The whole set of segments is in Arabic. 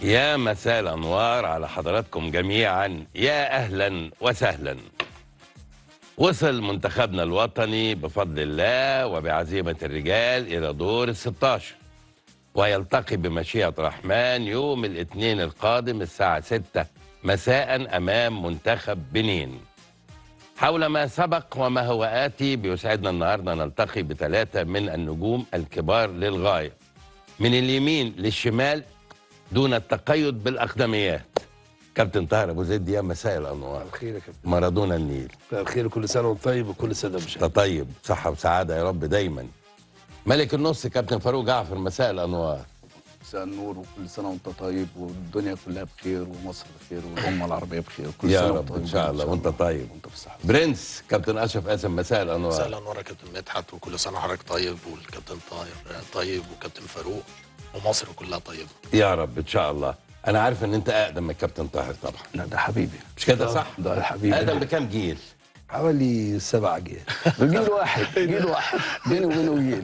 يا مساء الأنوار على حضراتكم جميعا، يا أهلا وسهلا. وصل منتخبنا الوطني بفضل الله وبعزيمة الرجال إلى دور ال16، ويلتقي بمشيئة الرحمن يوم الاثنين القادم الساعة 6 مساء أمام منتخب بنين. حول ما سبق وما هو آتي، بيسعدنا النهاردة نلتقي بثلاثة من النجوم الكبار للغاية، من اليمين للشمال دون التقيد بالأقدميات. كابتن طاهر أبو زيد، يا مساء الأنوار. الخير يا كابتن. مارادونا النيل. الخير، كل سنه وانت طيب وكل سنه بخير. انت طيب، صحة وسعادة يا رب دايما. ملك النص كابتن فاروق جعفر، مساء الأنوار. مساء النور وكل سنه وانت طيب، والدنيا كلها بخير، ومصر بخير، والامه العربيه بخير. كل يا سنه رب إن شاء الله وانت طيب. وانت بالصحه. برنس كابتن أشرف قاسم، مساء الأنوار. مساء الانوار يا كابتن مدحت، وكل سنه وحضرتك طيب، والكابتن طاهر طيب، وكابتن فاروق، ومصر كلها طيبه. يا رب إن شاء الله. أنا عارف إن أنت أقدم من الكابتن طاهر طبعا. لا ده حبيبي. مش كده صح؟ ده حبيبي. أقدم بكام جيل؟ حوالي 7 جيل. جيل واحد بيني وبينه جيل.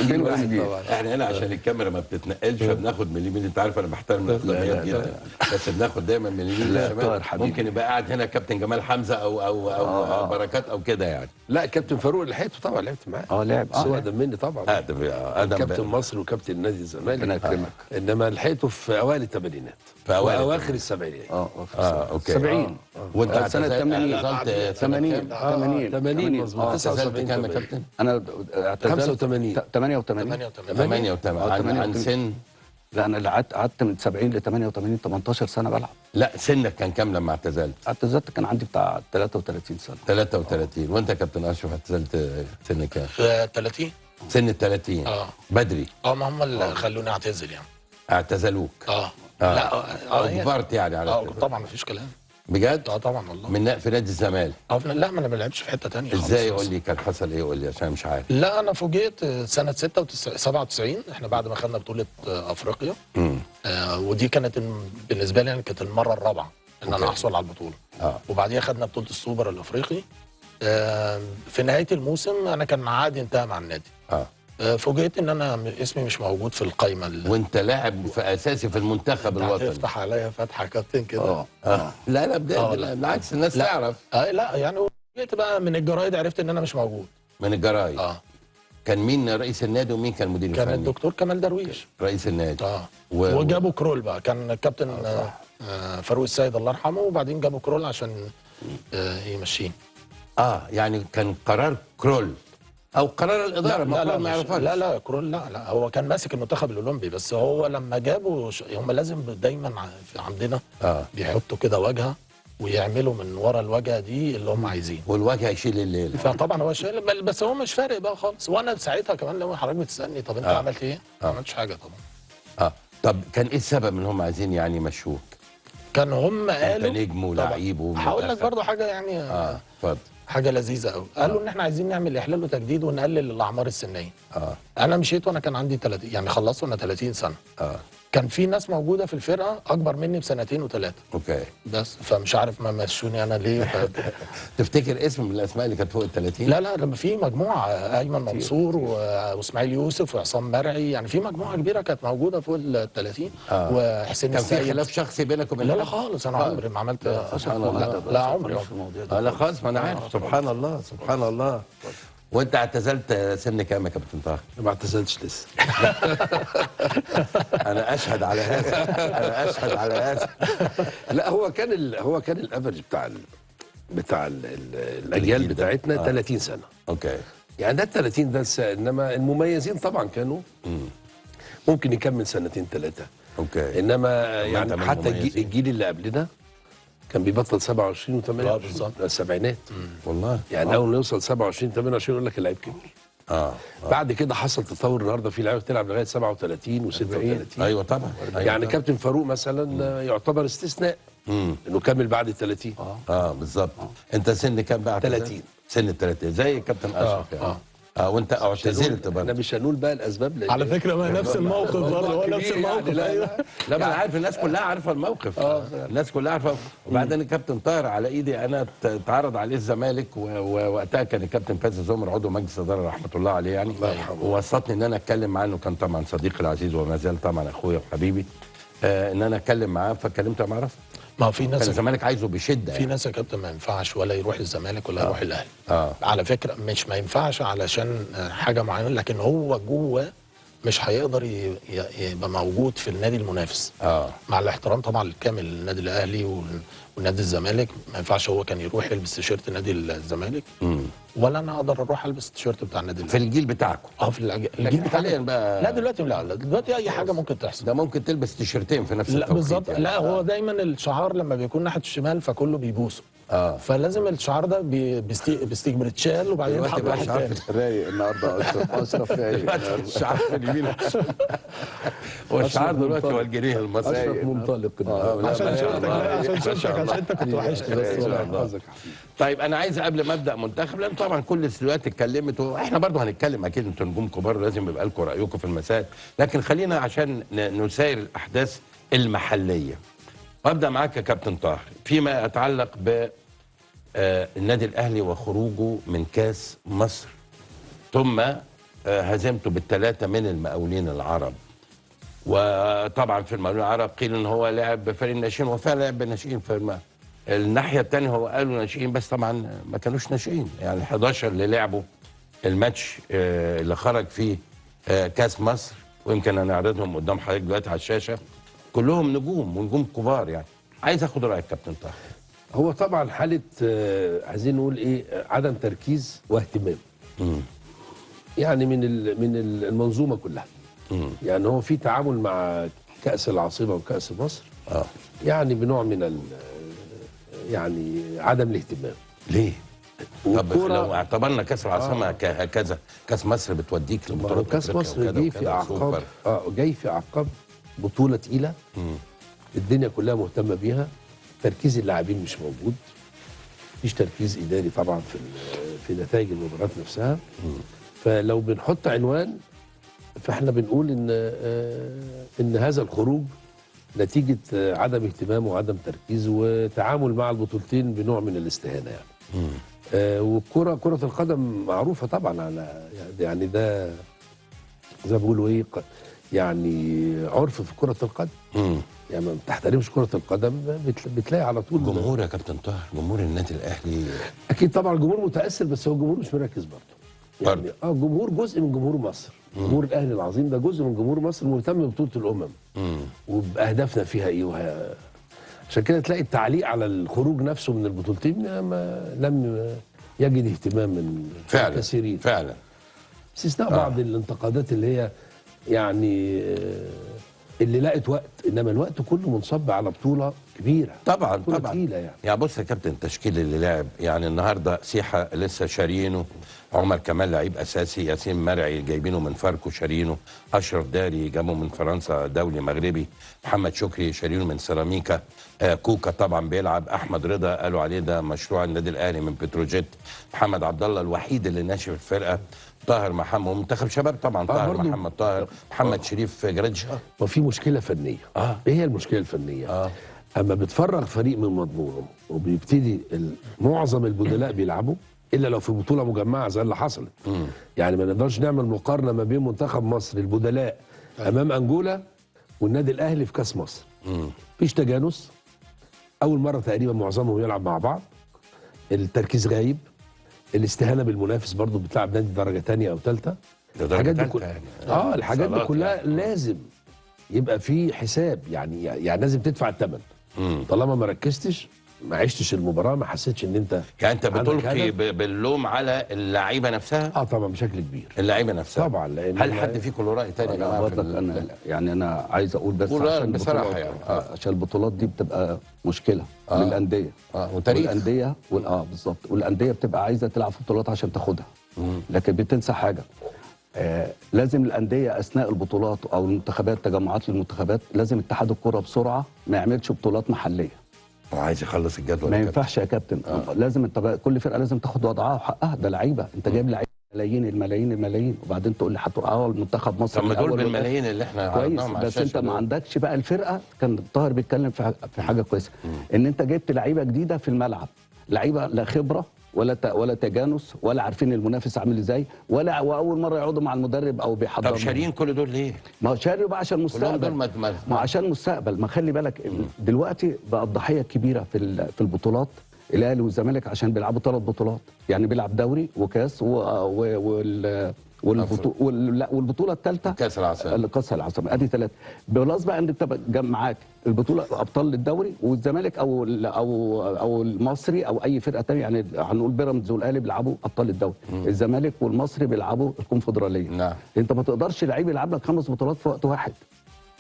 جيل واحد جيل. طبعا. احنا هنا عشان الكاميرا ما بتتنقلش فبناخد من اليمين. انت عارف انا بحترم الاقدميات جدا، بس بناخد دايما من اليمين للشمال. ممكن يبقى قاعد هنا كابتن جمال حمزه او بركات او كده يعني. لا كابتن فاروق اللي لحقته طبعا، لعبت معاه. لعب. بس هو اقدم مني طبعا. اقدم كابتن مصر وكابتن نادي الزمالك. ربنا يكرمك. انما لحقته في اوائل الثمانينات، في أوائل واواخر السبعينات. اوكي. 70. وانت سنة 80. 80 مظبوط. اعتزلت 79 كام يا كابتن؟ انا اعتزلت 85. 88. 88. عن سن؟ لا انا قعدت من 70 ل 88 18 سنه بلعب. لا سنك كان كام لما اعتزلت؟ اعتزلت كان عندي بتاع 33 سنه. 33. وانت يا كابتن اشرف اعتزلت سن كام؟ 30. سن ال 30. بدري. ما هم اللي خلوني اعتزل يعني. اعتزلوك. لا اجبرت يعني على كده. طبعا مفيش كلام. بجد؟ طبعا والله. في نادي الزمالك. لا ما انا ما بلعبش في حته ثانيه خالص. ازاي؟ قول لي كان حصل ايه، قول لي عشان مش عارف. لا انا فوجئت سنه 97 احنا بعد ما خدنا بطوله افريقيا. ودي كانت بالنسبه لي كانت المره الرابعه ان انا احصل على البطوله. وبعديها خدنا بطوله السوبر الافريقي. في نهايه الموسم انا كان عقدي انتهى مع النادي. فوجئت ان انا اسمي مش موجود في القائمه. وانت لاعب في اساسي في المنتخب الوطني. تفتح عليا فتحه كابتن كده. لا بجد، بالعكس الناس تعرف. لا يعني فوجئت بقى من الجرايد، عرفت ان انا مش موجود. من الجرايد. كان مين رئيس النادي ومين كان مدير الفني؟ كان الدكتور كمال درويش رئيس النادي. وجابوا كرول بقى، كان كابتن فاروق السيد الله يرحمه، وبعدين جابوا كرول عشان يمشيه. يعني كان قرار كرول او قرار الاداره. ما يعرفهاش. لا كرول لا هو كان ماسك المنتخب الاولمبي، بس هو لما جابوا هم لازم دايما عندنا بيحطوا كده واجهه ويعملوا من ورا الواجهه دي اللي هم عايزينه، والواجهه يشيل الليل. فطبعا هو شايل، بس هو مش فارق بقى خالص. وانا ساعتها كمان لو حضرتك بتسالني طب انت عملت ايه؟ ما عملتش حاجه طبعا. طب كان ايه السبب ان هم عايزين يعني يمشوك؟ كان هم قالوا انت نجم ولاعيب هقول لك برضه حاجه يعني. اتفضل. حاجه لذيذه قوي. قالوا ان احنا عايزين نعمل احلال وتجديد ونقلل الاعمار السنيه. انا مشيت وانا كان عندي 30، يعني خلصت وانا 30 سنه. كان في ناس موجوده في الفرقه اكبر مني بسنتين وثلاثه. اوكي. بس فمش عارف ما مشوني انا ليه. تفتكر اسم من الاسماء اللي كانت فوق ال 30؟ لا لما في مجموعه، ايمن منصور واسماعيل يوسف وعصام مرعي، يعني في مجموعه كبيره كانت موجوده فوق ال 30. وحسين كان السيد. في خلاف شخصي بينك وبين لا خالص، انا عمري ما عملت. لا عمري في الموضوع ده. لا خالص، ما انا عارف. سبحان الله سبحان الله. وانت اعتزلت سن كام يا كابتن طاهر؟ ما اعتزلتش لسه. انا اشهد على هذا. لا هو كان الافرج بتاع الاجيال بتاعتنا 30 سنه. اوكي. يعني ده 30 ده انما المميزين طبعا كانوا ممكن يكمل سنتين 3. اوكي. انما يعني حتى الجيل اللي قبلنا كان بيبطل 27 و28 بالظبط. السبعينات. والله. يعني اول ما يوصل 27 28 يقول لك اللعيب كبر. بعد كده حصل تطور، النهارده في لعيبه بتلعب لغايه 37 و36. ايوه طبعا. يعني كابتن فاروق مثلا يعتبر استثناء انه كمل بعد ال 30. بالظبط. انت سن كام بقى؟ 30. سن ال 30 زي كابتن اشرف يعني. وانت اعتزلت برضه. احنا مش هنقول بقى الاسباب على فكره ما نفس الموقف برضه، هو نفس الموقف. لا ما انا عارف الناس كلها عارفه الموقف. الناس كلها عارفه. وبعدين الكابتن طاهر على ايدي انا اتعرض عليه الزمالك، ووقتها كان الكابتن فايز زمر عضو مجلس الاداره رحمه الله عليه يعني. الله يرحمه. ووصتني ان انا اتكلم معاه، انه كان طبعا صديقي العزيز وما زال طبعا اخويا وحبيبي. ان انا اتكلم معاه، فكلمته مع رفض. ما هو في كان ناس الزمالك عايزه بشده في ناس يا كابتن ما ينفعش ولا يروح الزمالك ولا يروح الاهلي. على فكره مش ما ينفعش علشان حاجه معينه، لكن هو جوه مش هيقدر يبقى موجود في النادي المنافس. مع الاحترام طبعا الكامل للنادي الاهلي ونادي الزمالك، ما ينفعش هو كان يروح يلبس تيشيرت نادي الزمالك ولا انا اقدر اروح البس التيشيرت بتاع النادي في الجيل بتاعكم. في الجيل لكن حاليا بقى لا دلوقتي لا دلوقتي اي حاجه ممكن تحصل. ده ممكن تلبس تيشيرتين في نفس لا التوقيت بالظبط يعني. لا هو دايما الشعار لما بيكون ناحيه الشمال فكله بيبوسه. فلازم الشعار ده بيستيج وبعدين دلوقتي بقى شعار رايق النهارده اشرف رايق. الشعار في اليمين هو الشعار دلوقتي هو الجنيه المصري. اشرف منطلق عشان شفتك انت كنت وحشني بس. طيب انا عايز قبل ما ابدا منتخب، لان طبعا كل السلوات اتكلمت واحنا برضه هنتكلم اكيد، انتوا نجوم كبار لازم يبقى لكم رايكم في المسائل، لكن خلينا عشان نسير الاحداث المحليه. وابدا معاك يا كابتن طاهر فيما يتعلق ب النادي الاهلي وخروجه من كاس مصر، ثم هزيمته بالثلاثه من المقاولين العرب. وطبعا في المقاولين العرب قيل ان هو لعب بفريق الناشئين، وفعلا لعب بالناشئين في الناحيه الثانيه هو قالوا ناشئين بس طبعا ما كانوش ناشئين، يعني 11 اللي لعبوا الماتش اللي خرج فيه كاس مصر، ويمكن هنعرضهم قدام حضرتك دلوقتي على الشاشه، كلهم نجوم ونجوم كبار. يعني عايز اخد رايك كابتن طاهر. هو طبعا حاله عايزين نقول ايه، عدم تركيز واهتمام. يعني من المنظومه كلها. يعني هو في تعامل مع كاس العاصمه وكاس مصر يعني بنوع من يعني عدم الاهتمام. ليه؟ طب لو اعتبرنا كاس العاصمه هكذا، كاس مصر بتوديك لبطولات كاس مصر جاي في اعقاب جاي في اعقاب بطوله تقيله. الدنيا كلها مهتمه بيها. تركيز اللاعبين مش موجود. مفيش تركيز اداري طبعا في نتائج المباريات نفسها. فلو بنحط عنوان فاحنا بنقول ان هذا الخروج نتيجه عدم اهتمام وعدم تركيز وتعامل مع البطولتين بنوع من الاستهانه يعني. كرة القدم معروفه طبعا على يعني ده زي ما بيقولوا ايه، يعني عرف في كرة القدم. يعني ما بتحترمش كرة القدم بتلاقي على طول جمهور يا كابتن طاهر، جمهور النادي الاهلي اكيد طبعا الجمهور متاثر، بس هو الجمهور مش مركز برضه. يعني الجمهور جزء من جمهور مصر. جمهور الاهلي العظيم ده جزء من جمهور مصر مهتم ببطولة الامم وباهدافنا فيها ايه عشان كده تلاقي التعليق على الخروج نفسه من البطولتين لم يجد اهتمام من الكثيرين فعلا، باستثناء بعض الانتقادات اللي هي يعني اللي لقت وقت، انما الوقت كله منصب على بطوله كبيره طبعا بطولة طبعا تقيله يعني بص يا كابتن، التشكيل اللي لعب يعني النهارده سيحه لسه شارينه، عمر كمال لعيب اساسي، ياسين مرعي جايبينه من فاركو شارينه، اشرف داري جابه من فرنسا دولي مغربي، محمد شكري شارينه من سيراميكا، كوكا طبعا بيلعب، احمد رضا قالوا عليه ده مشروع النادي الاهلي من بتروجيت، محمد عبد الله الوحيد اللي ناشئ في الفرقه، طاهر محمد ومنتخب شباب طبعا طاهر محمد طاهر، محمد شريف جرادشا. وفي مشكله فنيه. ايه هي المشكله الفنيه؟ اما بتفرغ فريق من مضمونه وبيبتدي معظم البدلاء بيلعبوا الا لو في بطوله مجمعه زي اللي حصلت. يعني ما نقدرش نعمل مقارنه ما بين منتخب مصر البدلاء امام انجولا والنادي الاهلي في كاس مصر. مفيش تجانس، اول مره تقريبا معظمهم يلعب مع بعض، التركيز غايب، الاستهانه بالمنافس برضو بتلعب نادي درجه ثانيه او ثالثه. الحاجات دي يعني الحاجات دي كلها يعني لازم يبقى في حساب، يعني لازم تدفع الثمن. طالما ما ركزتش، ما عشتش المباراه، ما حسيتش ان انت يعني انت بتلقي باللوم على اللعيبه نفسها. طبعا بشكل كبير اللعيبه نفسها طبعا. لان هل حد فيكم له راي ثاني يا جماعه؟ يعني انا عايز اقول بس عشان بصراحه يعني عشان البطولات دي بتبقى مشكله للانديه وتاريخ والانديه بالظبط، والانديه بتبقى عايزه تلعب في بطولات عشان تاخدها، لكن بتنسى حاجه. لازم الانديه اثناء البطولات او المنتخبات، تجمعات للمنتخبات، لازم اتحاد الكره بسرعه ما يعملش بطولات محليه. عايز يخلص الجدول. ما ينفعش يا كابتن. لازم انت كل فرقه لازم تاخد وضعها وحقها، ده لعيبه، انت جايب لعيبه الملايين وبعدين تقول لي هتوقعوا المنتخب مصر. طب ما دول بالملايين اللي احنا عرضناهم على الشاشه، بس انت ما عندكش بقى الفرقه. كان طاهر بيتكلم في حاجه كويسه، ان انت جبت لعيبه جديده في الملعب، لعيبه لا خبره ولا تجانس، ولا عارفين المنافس عامل ازاي، واول مره يقعدوا مع المدرب او بيحضروا. طب شارين كل دول ليه؟ ما هو شاري بقى عشان كلهم مستقبل. دول ما عشان مستقبل. ما خلي بالك دلوقتي بقى الضحيه الكبيره في البطولات الاهلي والزمالك، عشان بيلعبوا 3 بطولات، يعني بيلعب دوري وكاس والبطوله الثالثه كاس العاصمه. كاس العاصمه، ادي 3. بلس بقى ان انت معاك البطوله ابطال الدوري والزمالك او المصري او اي فرقه ثانيه، يعني هنقول بيراميدز والاهلي بيلعبوا ابطال الدوري، الزمالك والمصري بيلعبوا الكونفدراليه. نعم. انت ما تقدرش لعيب يلعب لك 5 بطولات في وقت واحد.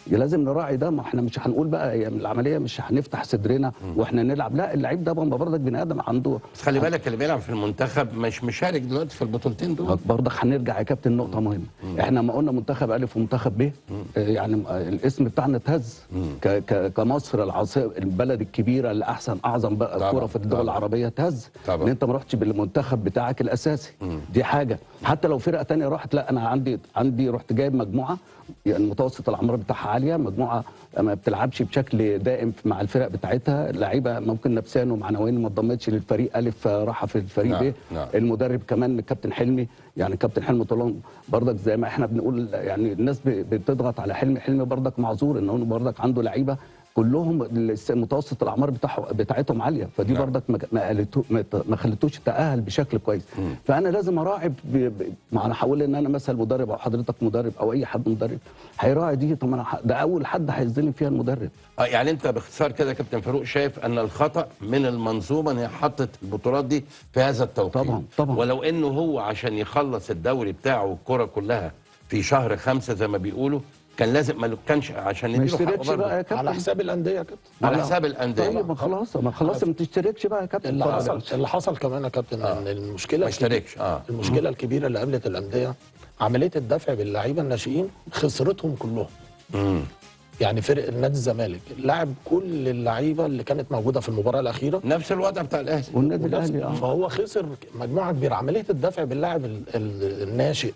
لازم نراعي ده. ما احنا مش هنقول بقى هي العمليه مش هنفتح صدرنا واحنا نلعب، لا، اللعيب ده برضك بني ادم عنده. بس خلي بالك اللي بيلعب في المنتخب مش مشارك دلوقتي في البطولتين دول. برضك هنرجع يا كابتن نقطه مهمه. احنا ما قلنا منتخب الف ومنتخب ب، يعني الاسم بتاعنا اتهز كمصر العاصمه، البلد الكبيره اللي اعظم بقى كوره في الدول العربيه، اتهز ان انت ما رحتش بالمنتخب بتاعك الاساسي. دي حاجه. حتى لو فرقه ثانيه راحت، لا، انا عندي رحت جايب مجموعه يعني متوسط الاعمار بتاعها عاليه، مجموعه ما بتلعبش بشكل دائم مع الفرق بتاعتها، لعيبه ممكن نفسيا ومعنويا ما انضمتش للفريق الف، راحه في الفريق ب. المدرب كمان الكابتن حلمي، يعني الكابتن حلمي طولان برضك زي ما احنا بنقول، يعني الناس بتضغط على حلمي برضك معذور ان هو برضك عنده لعيبه كلهم متوسط الاعمار بتاعتهم عاليه، فدي برضك ما خلتوش تاهل بشكل كويس. فانا لازم اراعي ما انا هقول ان انا مثلا مدرب او حضرتك مدرب او اي حد مدرب هيراعي دي. طب انا ده اول حد هيظلم فيها المدرب. يعني انت باختصار كده يا كابتن فاروق شايف ان الخطا من المنظومه ان هي حطت البطولات دي في هذا التوقيت. طبعا. ولو انه هو عشان يخلص الدوري بتاعه والكره كلها في شهر 5 زي ما بيقولوا، كان لازم ما كانش عشان ما يديله يشتركش بقى يا كابتن على حساب الانديه يا كابتن. على حساب الانديه. طيب ما خلاص ما تشتركش بقى يا كابتن. اللي حصل كمان يا كابتن ان المشكله ما اشتركش. المشكله الكبيره اللي قابلت الانديه عمليه الدفع باللعيبه الناشئين خسرتهم كلهم. يعني فرق النادي الزمالك لعب كل اللعيبه اللي كانت موجوده في المباراه الاخيره، نفس الوضع بتاع الاهلي والنادي الاهلي. فهو خسر مجموعه كبيره. عمليه الدفع باللاعب الناشئ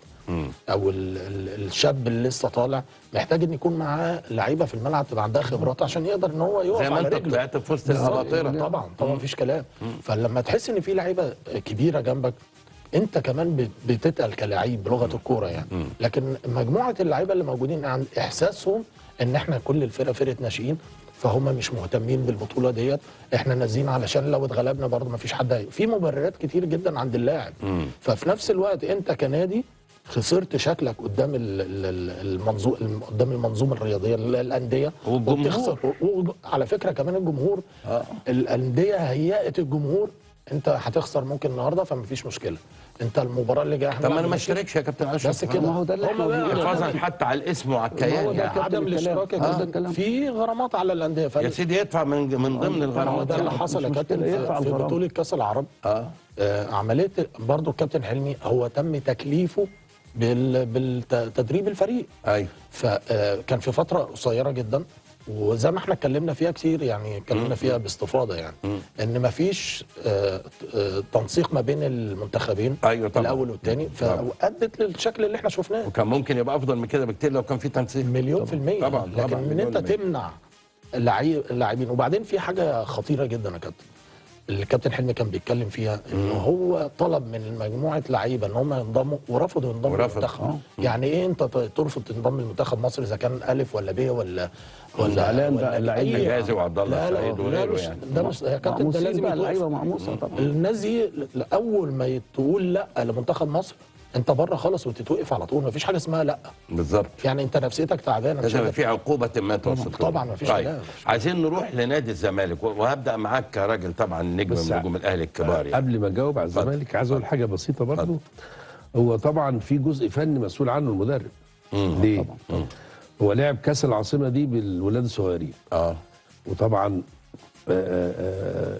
او الشاب اللي لسه طالع محتاج ان يكون معاه لعيبه في الملعب تبقى عندها خبرات عشان يقدر ان هو يقف على رجله. زي ما انت طلعت في وسط الاباطره. طبعا مفيش كلام. فلما تحس ان في لعيبه كبيره جنبك انت كمان بتتقل كلاعب بلغه الكوره يعني. لكن مجموعه اللعيبه اللي موجودين عن احساسهم ان احنا كل الفرقه فرقه ناشئين، فهم مش مهتمين بالبطوله ديت، احنا نازلين علشان لو اتغلبنا برضه مفيش حد في مبررات كتير جدا عند اللاعب. ففي نفس الوقت انت كنادي خسرت شكلك قدام المنظومه الرياضيه الانديه والجمهور. على فكره كمان الجمهور الانديه هيأت الجمهور. انت هتخسر ممكن النهارده فمفيش مشكله، انت المباراه اللي جايه طب ما انا ما اشتركش يا كابتن اشرف بس كده. ما هو ده اللي حفاظا حتى على الاسم وعلى الكيان. يعني عدم الاشتراك في غرامات على الانديه. يا سيدي يدفع من ضمن الغرامات. ده اللي حصل يا كابتن في بطوله كاس العرب. عمليه برضو الكابتن حلمي هو تم تكليفه بالتدريب الفريق. ايوه. فكان في فتره قصيره جدا، وزي ما احنا اتكلمنا فيها كتير، يعني اتكلمنا فيها باستفاضه، يعني ان مفيش تنسيق ما بين المنتخبين. ايوه طبعا. الاول والثاني، فادت للشكل اللي احنا شفناه. وكان ممكن يبقى افضل من كده بكتير لو كان في تنسيق. مليون في المية. طبعا. لكن ان انت تمنع اللاعبين. وبعدين في حاجه خطيره جدا يا كابتن، اللي الكابتن حلمي كان بيتكلم فيها، ان هو طلب من مجموعه لعيبه ان هم ينضموا ورفضوا ينضموا للمنتخب. يعني ايه انت ترفض تنضم لمنتخب مصر اذا كان الف ولا ب ولا اللعيبه حجازي وعبد الله السعيد وغيره يعني. ده مش يا كابتن، ده لازم اللعيبه مقموصه طبعا. الناس دي اول ما تقول لا لمنتخب مصر انت بره خالص وتتوقف على طول، مفيش حاجه اسمها لا. بالظبط. يعني انت نفسيتك تعبانه، لازم في عقوبه ما توصل. طبعا مفيش كلام. عايزين نروح لنادي الزمالك، وهبدا معاك كراجل طبعا نجم من نجوم الاهلي الكبار. يعني قبل ما اجاوب على الزمالك عايز اقول حاجه بسيطه برضه. هو طبعا في جزء فني مسؤول عنه المدرب. ليه؟ طبعا. هو لعب كاس العاصمه دي بالولاد الصغيرين. وطبعا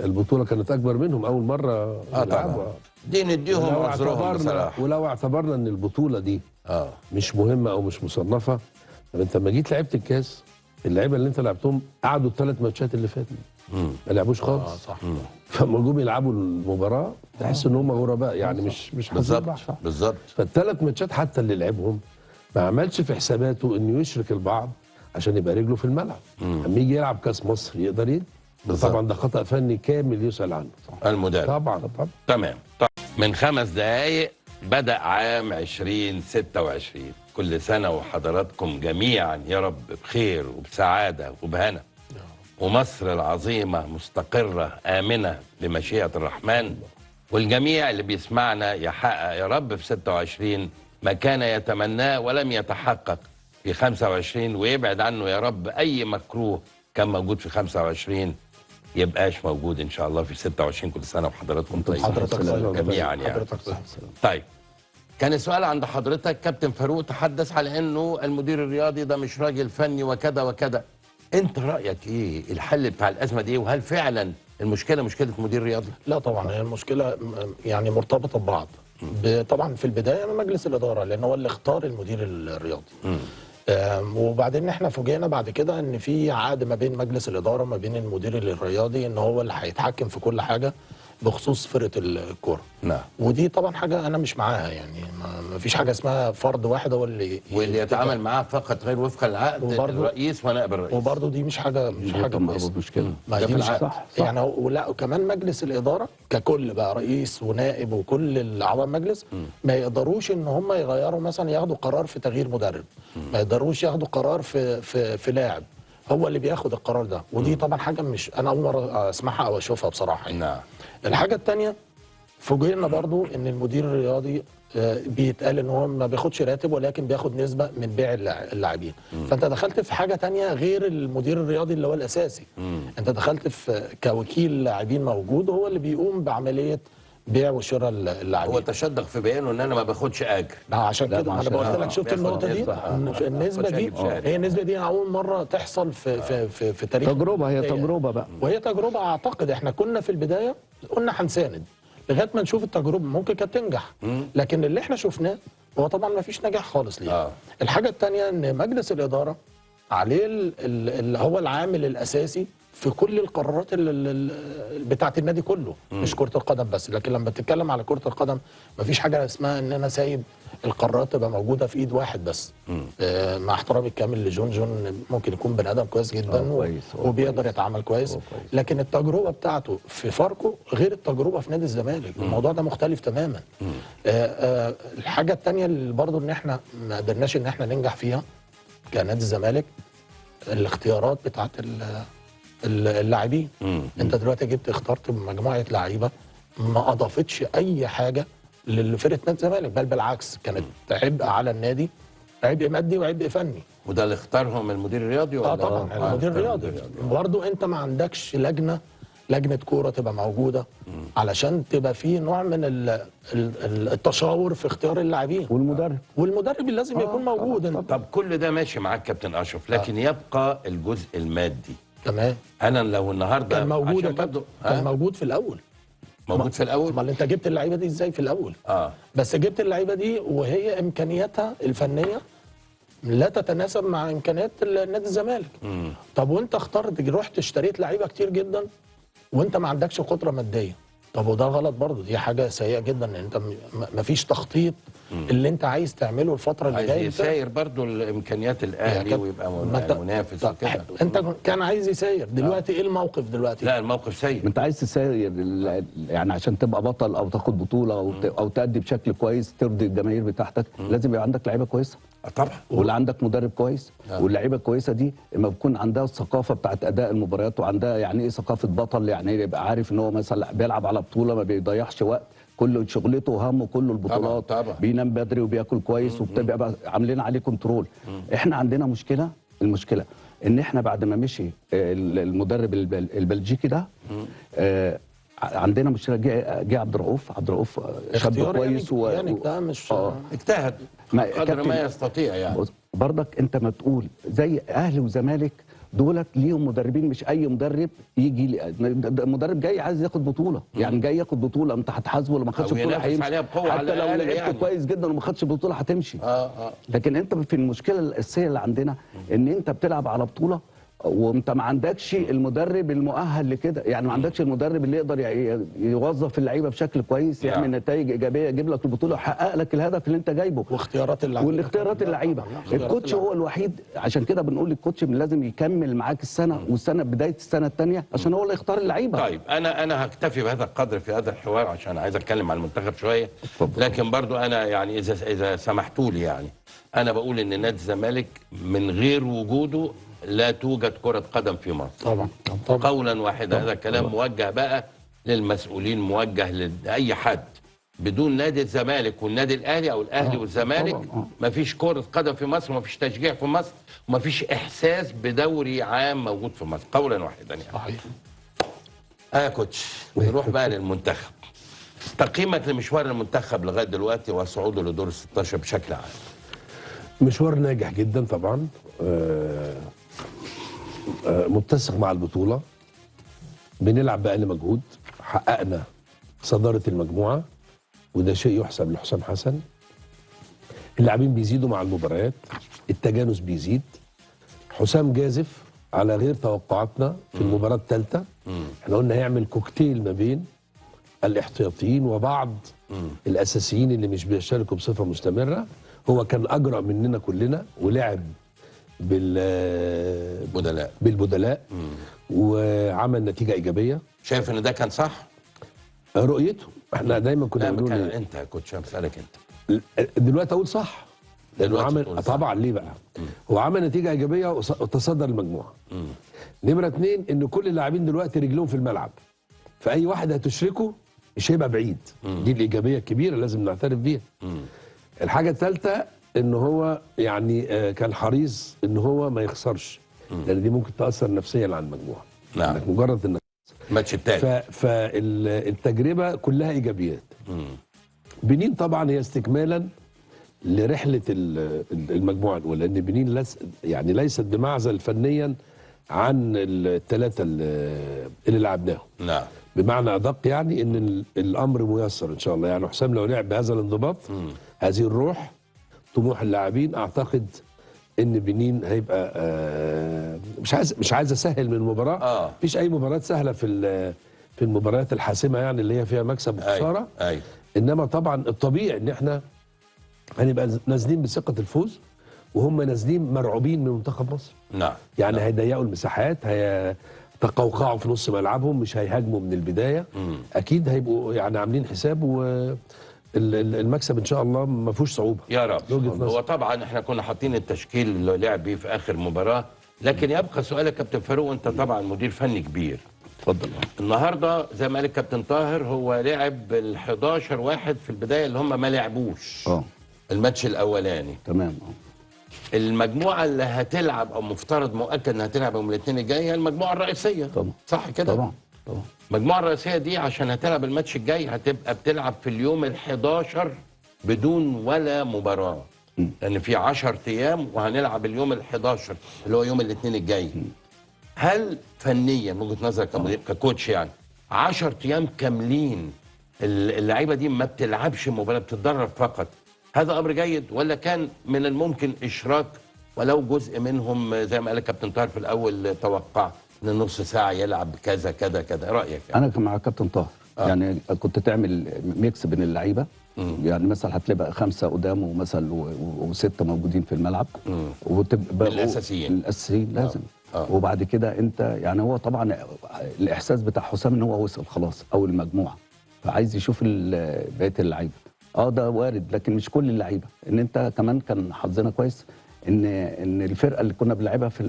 البطوله كانت اكبر منهم اول مره يلعبوا. دي نديهم عذرهم بصراحه. ولو اعتبرنا ان البطوله دي مش مهمه او مش مصنفه، طب انت لما جيت لعبت الكاس، اللعيبه اللي انت لعبتهم قعدوا ال3 ماتشات اللي فاتوا ما لعبوش خالص. صح. فلما جم يلعبوا المباراه تحس ان هم غرباء، يعني مش بالظبط. فال3 ماتشات حتى اللي لعبهم ما عملش في حساباته انه يشرك البعض عشان يبقى رجله في الملعب. لما يجي يلعب كاس مصر يقدر يدي. بالظبط. طبعا ده خطأ فني كامل يسأل عنه. المدرب طبعا. تمام. طب من 5 دقايق بدأ عام 2026. كل سنة وحضراتكم جميعا يا رب بخير وبسعادة وبهنا، ومصر العظيمة مستقرة آمنة بمشيئة الرحمن، والجميع اللي بيسمعنا يحقق يا رب في 26 ما كان يتمناه ولم يتحقق في 25، ويبعد عنه يا رب أي مكروه كان موجود في 25 يبقاش موجود إن شاء الله في 26. كل سنة وحضراتكم طيبين جميعا يعني. طيب، كان السؤال عند حضرتك كابتن فاروق تحدث على انه المدير الرياضي ده مش راجل فني وكذا وكذا. انت رايك ايه الحل بتاع الازمه دي، وهل فعلا المشكله مشكله مدير رياضي؟ لا طبعا، هي المشكله يعني مرتبطه ببعض. طبعا في البدايه من مجلس الاداره، لان هو اللي اختار المدير الرياضي. وبعدين احنا فوجئنا بعد كده ان في عقد ما بين مجلس الاداره وما بين المدير الرياضي ان هو اللي هيتحكم في كل حاجه بخصوص فرقه الكوره. نعم. ودي طبعا حاجه انا مش معاها، يعني ما فيش حاجه اسمها فرد واحد هو اللي يتعامل معاه فقط غير وفق العقد الرئيس ونائب الرئيس. وبرضه دي مش حاجه كويسه. مشكله ما دي مش صح. يعني ولا وكمان مجلس الاداره ككل بقى رئيس ونائب وكل الاعضاء المجلس ما يقدروش ان هم يغيروا، مثلا ياخدوا قرار في تغيير مدرب، ما يقدروش ياخدوا قرار في لاعب. هو اللي بياخد القرار ده، ودي طبعا حاجه مش انا اول مره اسمعها او اشوفها بصراحه يعني. نعم. الحاجه الثانيه، فوجئنا برضو ان المدير الرياضي بيتقال ان هو ما بياخدش راتب ولكن بياخد نسبه من بيع اللاعبين. فانت دخلت في حاجه تانية غير المدير الرياضي اللي هو الاساسي. انت دخلت في كوكيل لاعبين موجود، هو اللي بيقوم بعمليه بيع وشراء اللاعبين. هو تشدق في بيانه ان انا ما باخدش اجر. عشان كده انا قلت لك، شفت النقطه دي؟ النسبه دي هي النسبه دي اول مره تحصل في تاريخ تجربه. هي تجربه بقى، وهي تجربه. اعتقد احنا كنا في البدايه قلنا هنساند لغايه ما نشوف التجربه، ممكن كانت تنجح. لكن اللي احنا شفناه هو طبعا ما فيش نجاح خالص ليه. الحاجه الثانيه ان مجلس الاداره عليه اللي هو العامل الاساسي في كل القرارات بتاعه النادي كله، مش كره القدم بس. لكن لما تتكلم على كره القدم مفيش حاجه اسمها ان انا سايب القرارات تبقى موجوده في ايد واحد بس. مع احترامي الكامل جون ممكن يكون بني ادم كويس جدا وبيقدر يتعامل كويس، لكن التجربه بتاعته في فاركو غير التجربه في نادي الزمالك. الموضوع ده مختلف تماما. الحاجه الثانيه اللي برضو ان احنا ما قدرناش ان احنا ننجح فيها كنادي الزمالك، الاختيارات بتاعه اللاعبين. انت دلوقتي اخترت مجموعه لعيبه ما اضافتش اي حاجه لفرقه نادي الزمالك، بل بالعكس كانت عبء على النادي، عبء مادي وعبء فني. وده اللي اختارهم المدير الرياضي ولا؟ طبعا المدير الرياضي. برضه انت ما عندكش لجنه كوره تبقى موجوده علشان تبقى في نوع من التشاور في اختيار اللاعبين. والمدرب لازم يكون موجود. طب كل ده ماشي معاك كابتن اشرف، لكن يبقى الجزء المادي. تمام. انا لو النهارده كان موجود كان موجود في الاول. موجود في الاول؟ امال انت جبت اللعيبه دي ازاي في الاول؟ بس جبت اللعيبه دي وهي امكانياتها الفنيه لا تتناسب مع امكانيات نادي الزمالك. طب وانت رحت اشتريت لعيبه كتير جدا وانت ما عندكش قدره ماديه. طب وده غلط برضه، دي حاجه سيئه جدا ان انت ما فيش تخطيط اللي انت عايز تعمله الفتره اللي جايه. عايز يساير برضه الامكانيات الاهلي ويبقى منافس وكده. انت كان عايز يساير دلوقتي. ايه الموقف دلوقتي؟ لا الموقف سيء. انت عايز تساير يعني عشان تبقى بطل او تاخد بطوله او تأدي بشكل كويس ترضي الجماهير بتاعتك. لازم يبقى عندك لعيبه كويسه طبعا، واللي عندك مدرب كويس. واللعيبه الكويسه دي لما بتكون عندها الثقافه بتاعت اداء المباريات وعندها يعني ايه ثقافه بطل، يعني يبقى عارف ان هو مثلا بيلعب على بطوله ما بيضيعش وقت، كل شغلته وهمه كله البطولات. طبعا. بينام بدري وبياكل كويس وبتبقى عاملين عليه كنترول. احنا عندنا مشكله. المشكله ان احنا بعد ما مشي المدرب البلجيكي ده عندنا مشكله. جه عبد الرؤوف شاب كويس يعني ده مش اجتهد قدر ما يستطيع يعني. برضك انت ما تقول زي اهلي وزمالك دولت ليهم مدربين، مش اي مدرب يجي مدرب جاي عايز ياخد بطوله. يعني جاي ياخد بطوله، انت هتحاسبه لو ما خدش بطوله هيمشي. حتى لو لعبت يعني كويس جدا وما خدش بطوله هتمشي. لكن انت في المشكله الاساسيه اللي عندنا ان انت بتلعب على بطوله وانت ما عندكش المدرب المؤهل لكده، يعني ما عندكش المدرب اللي يقدر يوظف اللعيبه بشكل كويس، يعمل نتائج ايجابيه، يجيب لك البطوله ويحقق لك الهدف اللي انت جايبه. واختيارات اللعيبه، والاختيارات اللعيبه الكوتش هو الوحيد، عشان كده بنقول الكوتش لازم يكمل معاك السنه والسنه بدايه السنه الثانيه عشان هو اللي يختار اللعيبه. طيب انا هكتفي بهذا القدر في هذا الحوار عشان عايز اتكلم عن المنتخب شويه. لكن برضو انا يعني اذا سمحتوا لي، يعني انا بقول ان نادي الزمالك من غير وجوده لا توجد كرة قدم في مصر. طبعا قولا واحدا. هذا الكلام موجه بقى للمسؤولين، موجه لأي حد. بدون نادي الزمالك والنادي الاهلي او الاهلي والزمالك مفيش كرة قدم في مصر، ومفيش تشجيع في مصر، ومفيش احساس بدوري عام موجود في مصر. قولا واحدا يعني. صحيح. يا كوتش نروح بقى للمنتخب. تقييمك لمشوار المنتخب لغايه دلوقتي وصعوده لدور 16 بشكل عام. مشوار ناجح جدا طبعا، متسق مع البطولة، بنلعب بأقل مجهود، حققنا صدارة المجموعة وده شيء يحسب لحسام حسن. اللاعبين بيزيدوا مع المباريات، التجانس بيزيد، حسام جازف على غير توقعاتنا في المباراة الثالثة. احنا قلنا هيعمل كوكتيل ما بين الاحتياطيين وبعض الأساسيين اللي مش بيشاركوا بصفة مستمرة. هو كان أجرأ مننا كلنا ولعب بالبدلاء وعمل نتيجة إيجابية. شايف ان ده كان صح؟ رؤيته احنا دايما كنا بنقول انت يا كوتش، بسألك انت دلوقتي اقول صح لانه عمل طبعا. ليه بقى؟ هو عمل نتيجة إيجابية وتصدر المجموعة. نمرة 2 ان كل اللاعبين دلوقتي رجلهم في الملعب، فأي واحد هتشركه مش هيبقى بعيد. دي الإيجابية الكبيرة لازم نعترف بيها. الحاجة الثالثة ان هو يعني كان حريص ان هو ما يخسرش، لان دي ممكن تاثر نفسيا على المجموعه. نعم. مجرد انك الماتش الثاني فالتجربه كلها ايجابيات. بنين طبعا هي استكمالا لرحله المجموعه الاولى، لان بنين يعني ليست بمعزل فنيا عن الثلاثه اللي لعبناهم. نعم. بمعنى ادق يعني ان الامر ميسر ان شاء الله. يعني حسام لو لعب بهذا الانضباط، هذه الروح، طموح اللاعبين، اعتقد ان بنين هيبقى مش عايز اسهل من المباراه. مفيش اي مباراه سهله في المباريات الحاسمه، يعني اللي هي فيها مكسب وخساره. انما طبعا الطبيعي ان احنا هنبقى نازلين بثقه الفوز، وهم نازلين مرعوبين من منتخب مصر. نعم. يعني هيضيقوا المساحات، هيتقوقعوا في نص ملعبهم، مش هيهاجموا من البدايه. اكيد هيبقوا يعني عاملين حساب، المكسب ان شاء الله ما فيهوش صعوبه يا رب. هو طبعا احنا كنا حاطين التشكيل اللي لعب بيه في اخر مباراه، لكن يبقى سؤال يا كابتن فاروق، انت طبعا مدير فني كبير. اتفضل. النهارده زي ما قال الكابتن طاهر، هو لعب ال11 واحد في البدايه اللي هم ما لعبوش الماتش الاولاني. تمام. المجموعه اللي هتلعب او مفترض مؤكد انها هتلعب يوم الاثنين الجاي هي المجموعه الرئيسيه. طبعا. صح كده؟ طبعا. المجموعه الرئيسيه دي عشان هتلعب الماتش الجاي هتبقى بتلعب في اليوم ال11 بدون ولا مباراه. لان في 10 ايام وهنلعب اليوم ال11 اللي هو يوم الاثنين الجاي. هل فنيا من وجهه نظرك ككوتش يعني 10 ايام كاملين اللعيبه دي ما بتلعبش مباراه، بتتدرب فقط، هذا امر جيد ولا كان من الممكن اشراك ولو جزء منهم زي ما قال الكابتن طاهر في الاول توقع ان نص ساعه يلعب كذا كذا كذا؟ رايك يعني؟ انا كان مع الكابتن طاهر. يعني كنت تعمل ميكس بين اللعيبه. يعني مثلا هتلاقي 5 قدامه مثلا و6 موجودين في الملعب، وتبقى الاساسيين لازم. وبعد كده انت يعني هو طبعا الاحساس بتاع حسام ان هو وصل خلاص اول المجموعه، فعايز يشوف بقيه اللعيبه. ده وارد، لكن مش كل اللعيبه. ان انت كمان كان حظنا كويس ان الفرقه اللي كنا بنلعبها في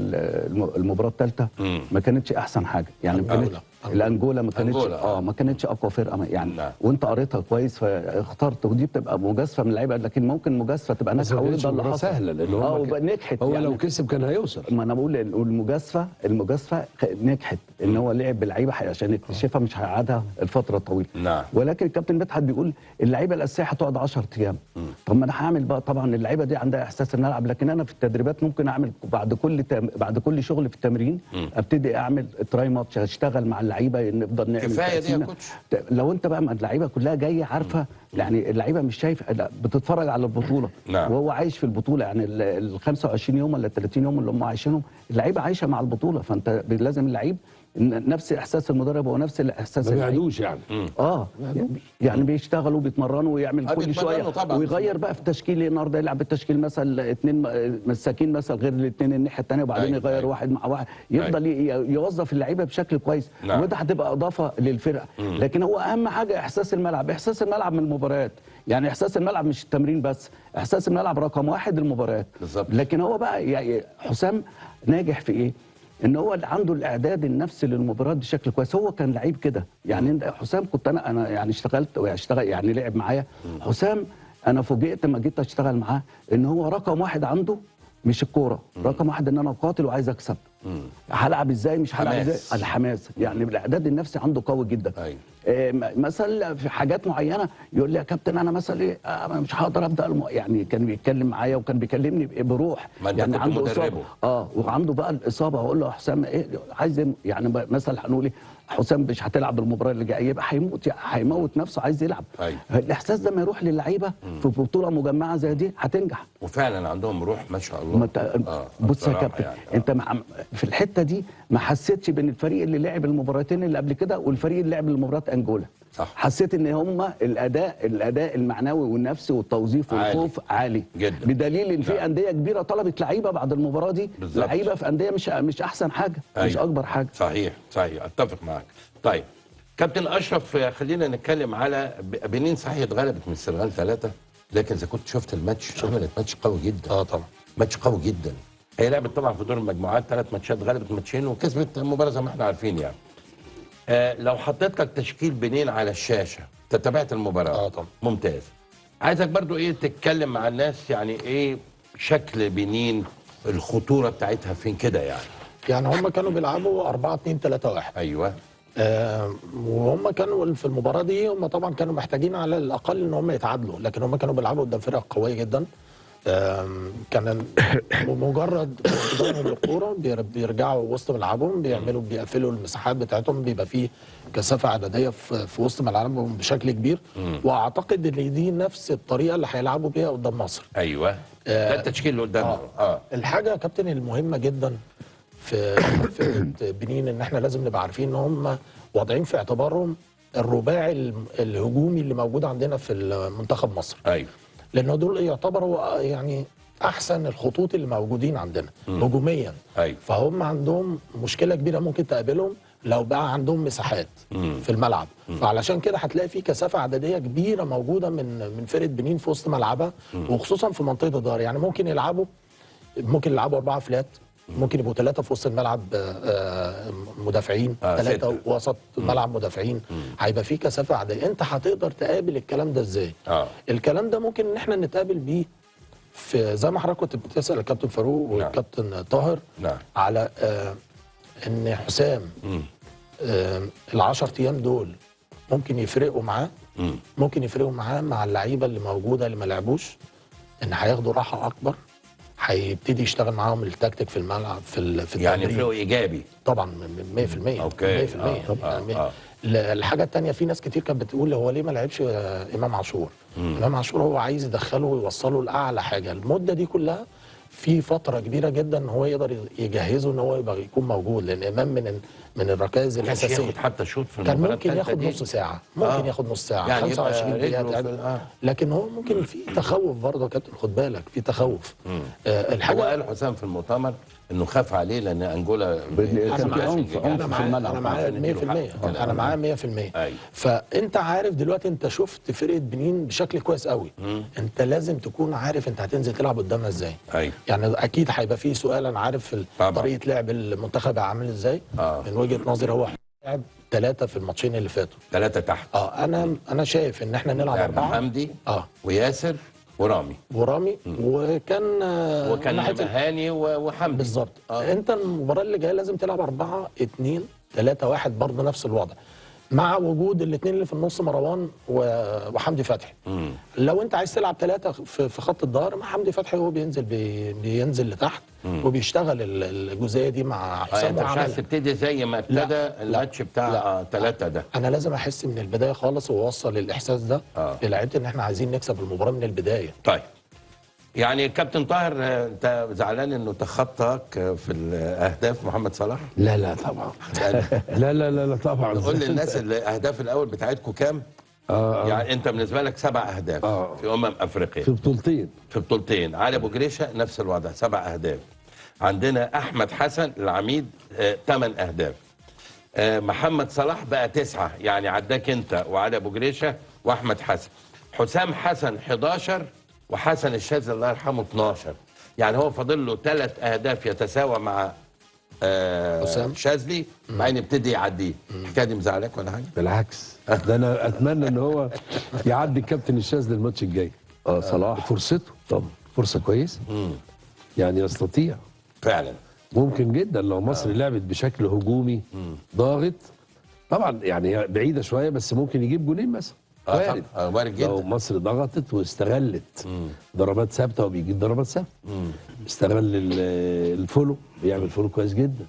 المباراه الثالثه ما كانتش احسن حاجه. يعني الانجولا ما كانتش ما كانتش اقوى فرقه يعني. وانت قريتها كويس فاخترت، ودي بتبقى مجازفه من اللعيبه، لكن ممكن مجازفه تبقى ناجحه وده اللي حصل. سهله لان هو نجحت. هو يعني لو كسب كان هيوصل. ما انا بقول المجازفه نجحت ان هو لعب باللعيبه عشان يكتشفها، مش هيقعدها الفتره الطويله. نعم. ولكن الكابتن مدحت بيقول اللعيبه الاساسيه هتقعد 10 ايام. طب ما انا هعمل بقى، طبعا اللعيبه دي عندها احساس ان العب، لكن انا في التدريبات ممكن اعمل بعد كل شغل في التمرين ابتدي اعمل تراي ماتش، اشتغل مع اللعيبه، نفضل نعمل كفايه دي يا كوتش. لو انت بقى اللعيبه كلها جايه عارفه يعني اللعيبه مش شايف، لا، بتتفرج على البطوله نعم. وهو عايش في البطوله. يعني ال 25 يوم ولا 30 يوم اللي هم عايشينهم اللعيبه عايشه مع البطوله، فانت لازم اللعيب نفس احساس المدرب هو نفس الاحساس ما اللعيب. بيعدوش يعني. يعني بيشتغلوا بيتمرنوا ويعمل كل بيتمرنوا شويه طبعاً. ويغير بقى في تشكيل. النهارده يلعب بالتشكيل مثلا 2 مساكين مثلا غير الاثنين الناحيه الثانيه، وبعدين أيوة، يغير أيوة. واحد مع واحد، يفضل يوظف اللعيبه بشكل كويس. نعم. وده هتبقى اضافه للفرقه. لكن هو اهم حاجه احساس الملعب، احساس الملعب من المباريات. يعني احساس الملعب مش التمرين بس، احساس الملعب رقم 1 المباريات. بالظبط. لكن هو بقى يعني حسام ناجح في ايه؟ ان هو اللي عنده الاعداد النفسي للمباريات بشكل كويس. هو كان لعيب كده يعني. انت حسام كنت انا يعني اشتغلت واشتغل يعني لعب معايا حسام. انا فوجئت لما جيت اشتغل معاه ان هو رقم 1 عنده مش الكوره، رقم 1 ان انا قاتل وعايز اكسب. هلعب ازاي مش هلعب حماس. ازاي، الحماس. يعني الاعداد النفسي عنده قوي جدا. أيوة. مثلا في حاجات معينه يقول لي يا كابتن انا مثلا ايه أنا مش هقدر ابدا يعني كان بيتكلم معايا وكان بيكلمني بروح. ما أنت يعني كنت عنده مدربه. اصابه وعنده بقى الاصابه. اقول له يا حسام ايه عايز يعني مثلا هنقول ايه حسام مش هتلعب المباراه اللي جايه يبقى هيموت، هيموت نفسه عايز يلعب. أيوة. الاحساس ده ما يروح للعيبه في بطوله مجمعه زي دي هتنجح. وفعلا عندهم روح ما شاء الله. بص يا بصراحة كابتن يعني. انت في الحته دي ما حسيتش بين الفريق اللي لعب المباراتين اللي قبل كده والفريق اللي لعب المباراه انجولا. صح. حسيت ان هم الاداء المعنوي والنفسي والتوظيف عالي. والخوف عالي جدا. بدليل ان في نعم. انديه كبيره طلبت لعيبه بعد المباراه دي. بالظبط. لعيبه في انديه مش احسن حاجه. أيوة. مش اكبر حاجه. صحيح اتفق معاك. طيب كابتن اشرف، خلينا نتكلم على بنين. صحيح اتغلبت من السنغال 3، لكن اذا كنت شفت الماتش عملت ماتش قوي جدا. طبعا ماتش قوي جدا. هي لعبت طبعا في دور المجموعات 3 ماتشات، غلبت ماتشين وكسبت المباراه زي ما احنا عارفين يعني. لو حطيت لك تشكيل بنين على الشاشه، انت تابعت المباراه؟ طبعا. ممتاز. عايزك برضو ايه تتكلم مع الناس، يعني ايه شكل بنين، الخطوره بتاعتها فين كده يعني هم كانوا بيلعبوا 4-2-3-1. ايوه. وهم كانوا في المباراه دي هم طبعا كانوا محتاجين على الاقل ان هم يتعادلوا، لكن هم كانوا بيلعبوا قدام فرقه قويه جدا. كان مجرد اقتدامهم بالكوره بيرجعوا وسط ملعبهم، بيقفلوا المساحات بتاعتهم، بيبقى فيه كثافه عدديه في وسط ملعبهم بشكل كبير. واعتقد ان دي نفس الطريقه اللي هيلعبوا بيها قدام مصر. ايوه. ده التشكيل اللي قدامنا. الحاجه يا كابتن المهمه جدا في بنين ان احنا لازم نبقى عارفين ان هم واضعين في اعتبارهم الرباعي الهجومي اللي موجود عندنا في منتخب مصر. ايوه. لانه دول يعتبروا يعني احسن الخطوط اللي موجودين عندنا هجوميا. أيوة. فهم عندهم مشكله كبيره ممكن تقابلهم لو بقى عندهم مساحات في الملعب. فعلشان كده هتلاقي في كثافه عدديه كبيره موجوده من فرقه بنين في وسط ملعبها، وخصوصا في منطقه الظهر. يعني ممكن يلعبوا 4 فلات، ممكن يبقوا 3 في وسط الملعب مدافعين، 3 وسط الملعب مدافعين. هيبقى في كثافه عدديه. انت هتقدر تقابل الكلام ده ازاي؟ الكلام ده ممكن ان احنا نتقابل بيه في زي ما حضرتك كنت بتسال الكابتن فاروق والكابتن طاهر على ان حسام ال10 ايام دول ممكن يفرقوا معاه. ممكن يفرقوا معاه مع اللعيبه اللي موجوده اللي ما لعبوش، ان هياخدوا راحه اكبر، هيبتدي يشتغل معاهم التكتيك في الملعب في التمرين. يعني فرق ايجابي طبعا 100%. اوكي 100%. الحاجه الثانيه، في ناس كتير كانت بتقول هو ليه ما لعبش امام عاشور. امام عاشور هو عايز يدخله ويوصله لاعلى حاجه. المده دي كلها في فتره كبيره جدا ان هو يقدر يجهزه ان هو يبقى يكون موجود، لان امام من الركائز الاساسيه. ياخد حتى شوط في كان ممكن ياخد نص ساعه، ممكن ياخد نص ساعه، يعني 25 دقيقه. لكن هو ممكن في تخوف برضه يا كابتن، خد بالك في تخوف. الحاجه هو قال حسام في المؤتمر انه خاف عليه لان انجولا كان في عنف في الملعب. انا معاه 100%. انا معاه 100%. فانت عارف دلوقتي، انت شفت فرقه بنين بشكل كويس قوي. انت لازم تكون عارف انت هتنزل تلعب قدامها ازاي. يعني اكيد هيبقى في سؤال، انا عارف طريقه لعب المنتخب عامل ازاي. من وجهه نظري هو لعب 3 في الماتشين اللي فاتوا، 3 تحت. انا شايف ان احنا نلعب 4. حمدي وياسر ورامي وكان هاني وحمدي بالظبط. انت المباراه اللي جايه لازم تلعب 4-2-3-1 برضه نفس الوضع. مع وجود الاثنين اللي في النص مروان وحمدي فتحي. لو انت عايز تلعب 3 في خط الظهر، مع حمدي فتحي هو بينزل لتحت وبيشتغل الجزئيه دي مع حسام. انت مش عايز تبتدي زي ما ابتدى الماتش بتاع 3 ده؟ انا لازم احس من البدايه خالص واوصل الاحساس ده للاعيبه ان احنا عايزين نكسب المباراه من البدايه. طيب، يعني كابتن طاهر، انت زعلان انه تخطاك في الاهداف محمد صلاح؟ لا طبعا. لا طبعا. قول للناس الاهداف الاول بتاعتكم كام؟ يعني انت بالنسبه لك 7 اهداف في افريقيا، في بطولتين. علي ابو جريشه نفس الوضع 7 اهداف. عندنا احمد حسن العميد 8 اهداف. محمد صلاح بقى 9، يعني عداك انت وعلي ابو جريشه واحمد حسن. حسام حسن 11 وحسن الشاذلي الله يرحمه 12. يعني هو فاضل له 3 اهداف يتساوى مع حسام شاذلي، بعدين يبتدي يعديه. الحكايه دي مزعلاك ولا حاجه؟ بالعكس، ده انا اتمنى ان هو يعدي الكابتن الشاذلي الماتش الجاي. صلاح فرصته طبعا، فرصه كويسه. يعني يستطيع فعلا، ممكن جدا لو مصر لعبت بشكل هجومي ضاغط. طبعا يعني هي بعيده شويه، بس ممكن يجيب جولين مثلا. وارد. وارد جدا لو مصر ضغطت واستغلت ضربات ثابته، وبيجيب ضربات ثابته. استغل الفولو، بيعمل فولو كويس جدا.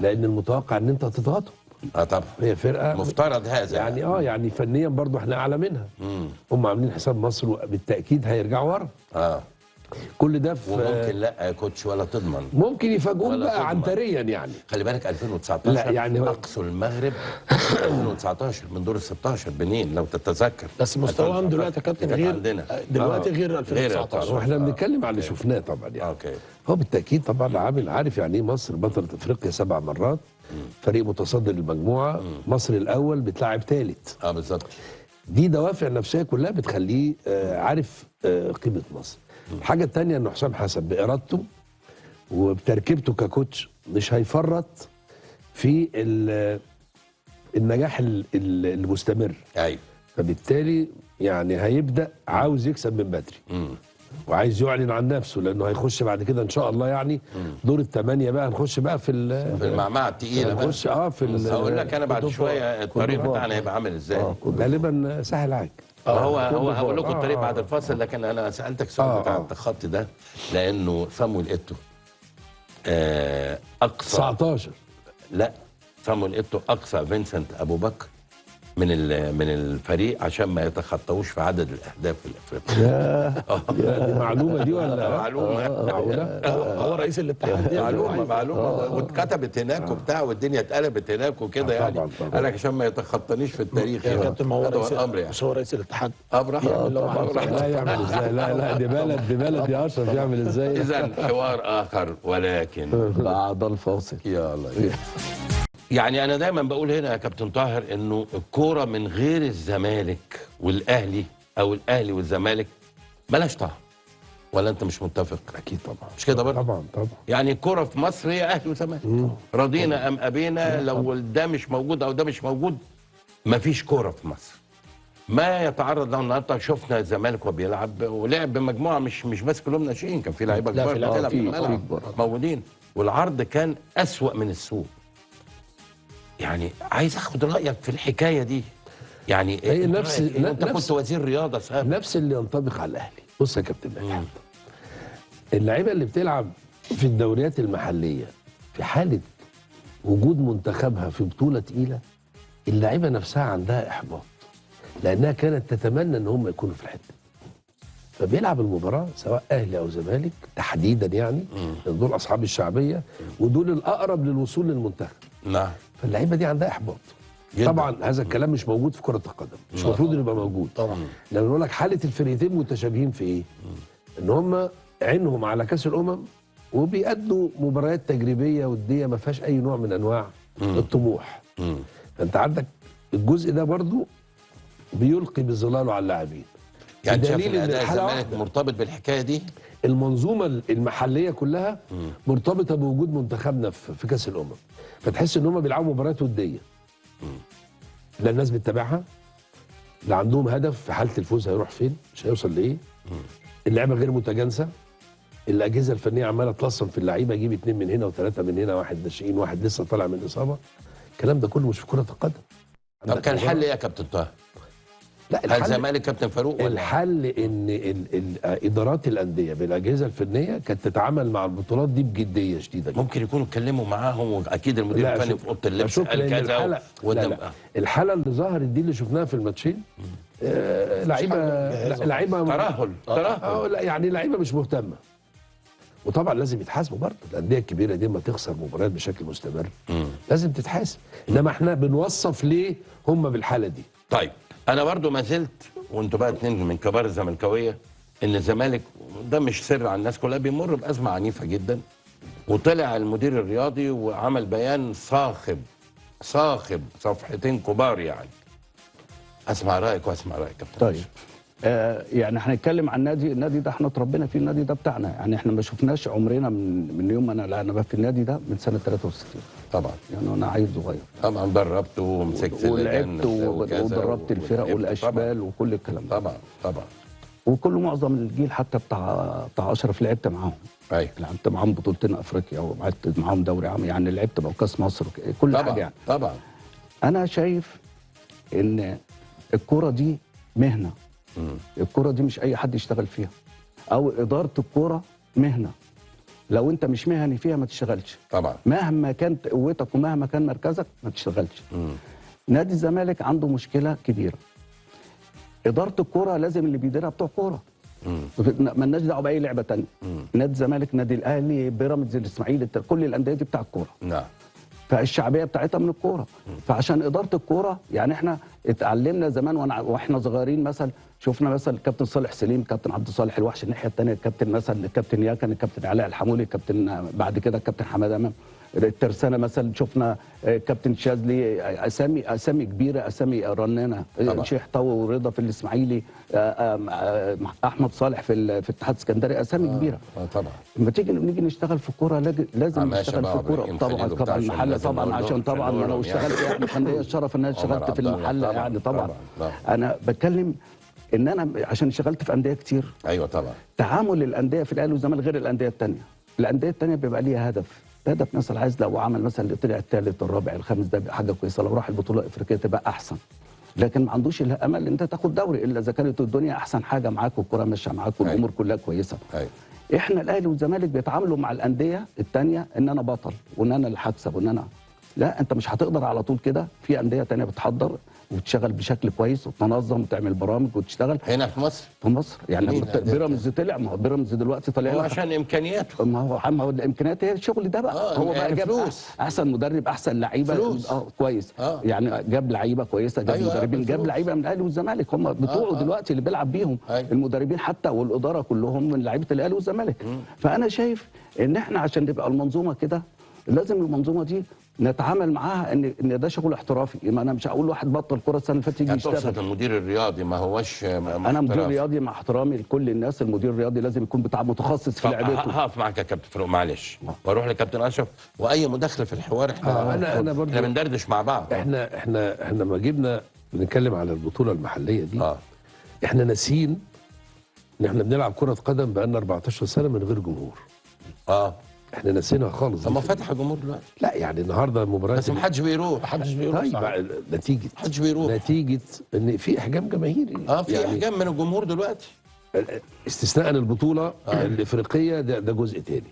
لان المتوقع ان انت هتضغطه. طبعا هي فرقه مفترض هذا يعني يعني فنيا برضو احنا اعلى منها. هم عاملين حساب مصر، وبالتاكيد هيرجعوا ورا. كل ده في وممكن لا يا كوتش ولا تضمن، ممكن يفاجئوك بقى عنتريا. يعني خلي بالك 2019 لا يعني اقصوا المغرب 2019 من دور ال 16 بنين لو تتذكر. بس مستواهم دلوقتي يا كابتن غير دلوقتي غير 2019. واحنا بنتكلم على اللي شفناه طبعا. يعني هو بالتاكيد طبعا عارف يعني ايه مصر بطلة افريقيا 7 مرات، فريق متصدر المجموعه، مصر الاول بتلاعب ثالث. بالظبط. دي دوافع نفسيه كلها بتخليه عارف قيمه مصر. الحاجه الثانيه انه حسام حسن بارادته وبتركيبته ككوتش مش هيفرط في النجاح المستمر. ايوه. فبالتالي يعني هيبدا عاوز يكسب من بدري. وعايز يعلن عن نفسه، لانه هيخش بعد كده ان شاء الله. يعني دور الثمانيه بقى هنخش بقى في المعمعه الثقيله بقى. هنخش هقول لك انا بعد شويه الطريق بتاعنا هيبقى عامل ازاي. غالبا سهل عاج. هو هقول لكم الطريق بعد الفاصل، لكن انا سالتك السؤال بتاع الخط ده لانه صامويل ايتو اقصى 19. لا، صامويل ايتو اقصى فينسنت ابو بكر من الفريق عشان ما يتخطوش في عدد الاهداف الافريقيه. دي معلومه دي ولا معلومه؟ هو رئيس الاتحاد. معلومه واتكتبت هناك وبتاع، والدنيا اتقلبت هناك وكده. يعني قال لك عشان ما يتخطنيش في التاريخ. يا كابتن ما هو رئيس الامر يعني. مش هو رئيس الاتحاد؟ لا يعمل ازاي؟ لا دي بلد يا اشرف، يعمل ازاي؟ اذا حوار اخر ولكن بعد الفاصل. يلا. يعني أنا دايما بقول هنا يا كابتن طاهر إنه الكورة من غير الزمالك والأهلي أو الأهلي والزمالك ملاش طعم. ولا أنت مش متفق؟ أكيد طبعا. مش كده برضه؟ طبعا. يعني الكورة في مصر هي أهلي وزمالك. رضينا أم أبينا، لو ده مش موجود أو ده مش موجود مفيش كورة في مصر. ما يتعرض له النهارده، شفنا الزمالك وبيلعب ولعب بمجموعة مش بس كلهم ناشئين، كان في لعيبة كبار بتلعب في الملعب موجودين، والعرض كان أسوأ من السوق. يعني عايز اخد رايك في الحكايه دي. يعني هي انت كنت وزير رياضه سابق. نفس اللي ينطبق على الاهلي. بص يا كابتن مدحت، اللعيبه اللي بتلعب في الدوريات المحليه في حاله وجود منتخبها في بطوله تقيله، اللعيبه نفسها عندها احباط، لانها كانت تتمنى ان هم يكونوا في الحته. فبيلعب المباراه سواء اهلي او زمالك تحديدا، يعني لان دول اصحاب الشعبيه ودول الاقرب للوصول للمنتخب. نعم. فاللعيبه دي عندها احباط جدا. طبعا هذا الكلام مش موجود في كره القدم، مش المفروض انه يبقى موجود طبعا. لما نقول لك حاله الفريقين متشابهين في ايه؟ ان هم عينهم على كاس الامم وبيأدوا مباريات تجريبيه وديه ما فيهاش اي نوع من انواع الطموح. فانت عندك الجزء ده برضو بيلقي بظلاله على اللاعبين. يعني شايف الاداء الزمالك مرتبط بالحكايه دي؟ المنظومه المحليه كلها مرتبطه بوجود منتخبنا في كاس الامم. فتحس ان هم بيلعبوا مباريات وديه. لا الناس بتتابعها، لا عندهم هدف في حاله الفوز هيروح فين، مش هيوصل لايه. اللعبه غير متجانسه، الاجهزه الفنيه عماله تلصم في اللعيبه، اجيب 2 من هنا و3 من هنا، واحد ناشئين واحد لسه طالع من اصابه. الكلام ده كله مش في كره القدم. طب كان الحل ايه يا كابتن طه؟ لا هل الزمالك كابتن فاروق ولا؟ الحل ان ادارات الانديه بالاجهزه الفنيه كانت تتعامل مع البطولات دي بجديه شديده جدا. ممكن يكونوا اتكلموا معاهم، واكيد المدير لا، الفني في اوضه اللبس شوف، قال لأن كذا لا لا الحاله اللي ظهرت دي اللي شفناها في الماتشين، لعيبه ترهل لا يعني لعيبه مش مهتمه. وطبعا لازم يتحاسبوا برضه، الانديه الكبيره دي لما تخسر مباريات بشكل مستمر لازم تتحاسب. انما احنا بنوصف ليه هم بالحاله دي. طيب انا برضو ما زلت، وانتوا بقى اتنين من كبار الزملكاويه، ان الزمالك ده مش سر على الناس كلها، بيمر بازمه عنيفه جدا. وطلع المدير الرياضي وعمل بيان صاخب صفحتين كبار يعني. اسمع رايك واسمع رايك كابتن. طيب يعني هنتكلم عن النادي ده احنا اتربينا فيه، النادي ده بتاعنا، يعني احنا ما شفناش عمرنا من يوم ما انا بقى في النادي ده من سنه 63 طبعا. يعني انا عيل صغير طبعا دربت ومسكت ولعبت ودربت الفرق والاشبال وكل الكلام ده. طبعا وكل معظم الجيل حتى بتاع اشرف لعبت معاهم. ايوه لعبت معاهم بطولتين افريقيا ولعبت معاهم دوري عام، يعني لعبت مع كاس مصر كل طبعا حاجه يعني. طبعا. انا شايف ان الكوره دي مهنه. الكوره دي مش اي حد يشتغل فيها، او اداره الكوره مهنه. لو انت مش مهني فيها ما تشتغلش طبعا، مهما كانت قوتك ومهما كان مركزك ما تشتغلش. نادي الزمالك عنده مشكله كبيره، اداره الكوره لازم اللي بيديرها بتوع كوره، مالناش دعوه باي لعبه ثانيه. نادي الزمالك، نادي الاهلي، بيراميدز، الاسماعيلي، كل الانديه دي بتاع الكوره. نعم. فالشعبيه بتاعتها من الكوره. فعشان اداره الكوره يعني احنا اتعلمنا زمان واحنا صغيرين، مثلا شفنا مثلا الكابتن صالح سليم، الكابتن عبد الصالح الوحش الناحيه الثانيه، الكابتن مثلا الكابتن ياكن، الكابتن علاء الحمولي، الكابتن بعد كده الكابتن حماده امام، الترسانه مثلا شفنا كابتن شاذلي، اسامي كبيره، اسامي رنانه، شيخ طو ورضا في الاسماعيلي، احمد صالح في اتحاد اسكندريه، اسامي كبيره. طبعا. لما نيجي نشتغل في الكوره لازم نشتغل في الكوره. طبعا المحل طبعا، عشان طبعا انا اشتغلت يعني كان ليا الشرف ان انا اشتغلت في المحل يعني طبعا. انا بتكلم ان انا عشان اشتغلت في انديه كتير. ايوه طبعا. تعامل الانديه في الاهلي والزمالك غير الانديه الثانيه. الانديه الثانيه بيبقى ليها هدف مثلا، عايز لو عمل مثلا اللي طلع الثالث الرابع الخامس ده حاجه كويسه، لو راح البطوله الافريقيه تبقى احسن. لكن ما عندوش الامل ان انت تاخد دوري الا اذا كانت الدنيا احسن حاجه معاك والكره ماشيه معاك والامور كلها كويسه. احنا الاهلي والزمالك بيتعاملوا مع الانديه الثانيه ان انا بطل وان انا اللي هكسب وان انا، لا انت مش هتقدر على طول كده. في انديه ثانيه بتحضر وبتشتغل بشكل كويس وتنظم وتعمل برامج وتشتغل. هنا في مصر؟ في مصر يعني بيراميدز طلع، ما هو بيراميدز دلوقتي طالع هو عشان امكانياته. ما هو الامكانيات هي الشغل ده بقى. هو بقى جاب فلوس. احسن مدرب، احسن لعيبه، كويس. يعني جاب لعيبه كويسه، جاب مدربين، جاب لعيبه من الاهلي والزمالك هم بتوعه دلوقتي اللي بيلعب بيهم. المدربين حتى والاداره كلهم من لعيبه الاهلي والزمالك. فانا شايف ان احنا عشان تبقى المنظومه كده لازم المنظومه دي نتعامل معاها ان ده شغل احترافي. ما انا مش هقول واحد بطل كوره السنه اللي فاتت يجي يشتغل. تقصد المدير الرياضي ما هوش انا مدير رياضي مع احترامي لكل الناس، المدير الرياضي لازم يكون بتاع متخصص في لعبته. هقف معاك يا كابتن فاروق معلش واروح لكابتن اشرف، واي مداخله في الحوار احنا برضه احنا بندردش مع بعض. احنا ما جبنا بنتكلم على البطوله المحليه دي. احنا ناسيين ان احنا بنلعب كره قدم بقالنا 14 سنه من غير جمهور. احنا ناسينها خالص. طب ما فتح جمهور دلوقتي. لا يعني النهارده المباريات بس ما حدش بيروح. طيب نتيجه ان في احجام جماهيري. في يعني احجام من الجمهور دلوقتي، استثناء البطوله الافريقيه ده جزء تاني.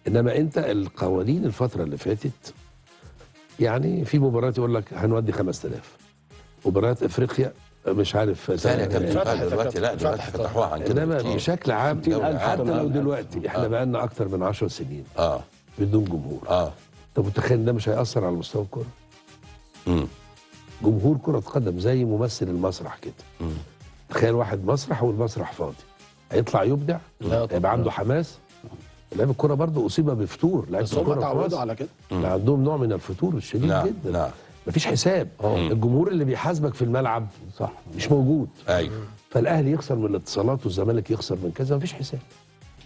انما انت القوانين الفتره اللي فاتت يعني في مباريات يقول لك هنودي 5000 مباريات افريقيا مش عارف دلوقتي. لا دلوقتي فتحوها عن كده. انما بشكل عام حتى لو دلوقتي احنا بقالنا اكتر من 10 سنين بدون جمهور. طب متخيل ده مش هيأثر على مستوى الكوره؟ جمهور كرة قدم زي ممثل المسرح كده. تخيل واحد مسرح والمسرح فاضي، هيطلع يبدع؟ هيبقى عنده حماس؟ لاعب الكوره برضه اصيب بفتور، لعيبه الكوره اتعودوا على كده. عندهم نوع من الفتور الشديد جدا. مفيش حساب. الجمهور اللي بيحاسبك في الملعب صح مش موجود. ايوه. فالاهلي يخسر من الاتصالات والزمالك يخسر من كذا، مفيش حساب.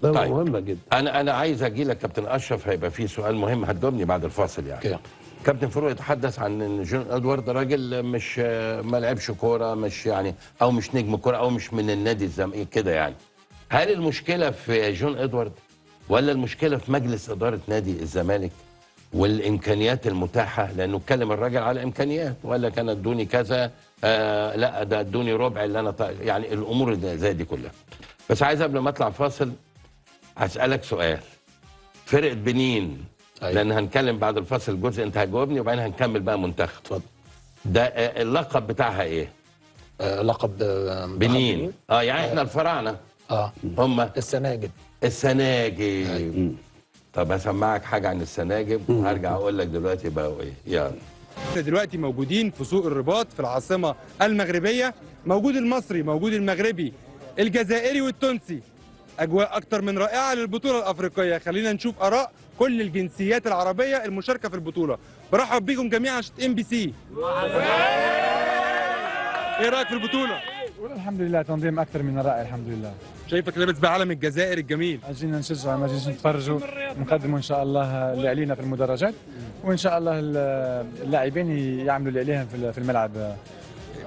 ده طيب. مهمه جدا. انا عايز اجي لك كابتن اشرف، هيبقى في سؤال مهم هتجاوبني بعد الفاصل يعني. كده. كابتن فاروق يتحدث عن ان جون ادوارد راجل مش ما لعبش كوره، مش يعني او مش نجم كوره او مش من النادي الزمالك كده يعني. هل المشكله في جون ادوارد ولا المشكله في مجلس اداره نادي الزمالك والامكانيات المتاحه، لانه اتكلم الراجل على امكانيات ولا كان ادوني كذا، لا ده ادوني ربع اللي انا يعني الامور زي دي كلها. بس عايز قبل ما اطلع فاصل هسالك سؤال. فرقه بنين، أيوة. لان هنتكلم بعد الفاصل جزء انت هتجاوبني وبعدين هنكمل بقى منتخب. اتفضل. ده اللقب بتاعها ايه؟ لقب بنين. يعني احنا الفراعنه. هم السناجب. السناجب. طب هسمعك حاجه عن السناجب وهرجع اقول لك دلوقتي بقوا ايه. يلا. احنا دلوقتي موجودين في سوق الرباط في العاصمه المغربيه، موجود المصري، موجود المغربي، الجزائري والتونسي. اجواء اكتر من رائعه للبطوله الافريقيه. خلينا نشوف اراء كل الجنسيات العربيه المشاركه في البطوله. برحب بيكم جميعا عشان MBC. ايه رايك في البطوله؟ الحمد لله تنظيم اكثر من رائع الحمد لله. شايفك لابس بعلم الجزائر الجميل. جينا نشجع، ما جينا نتفرجوا، نقدموا ان شاء الله اللي علينا في المدرجات، وان شاء الله اللاعبين يعملوا اللي عليهم في الملعب.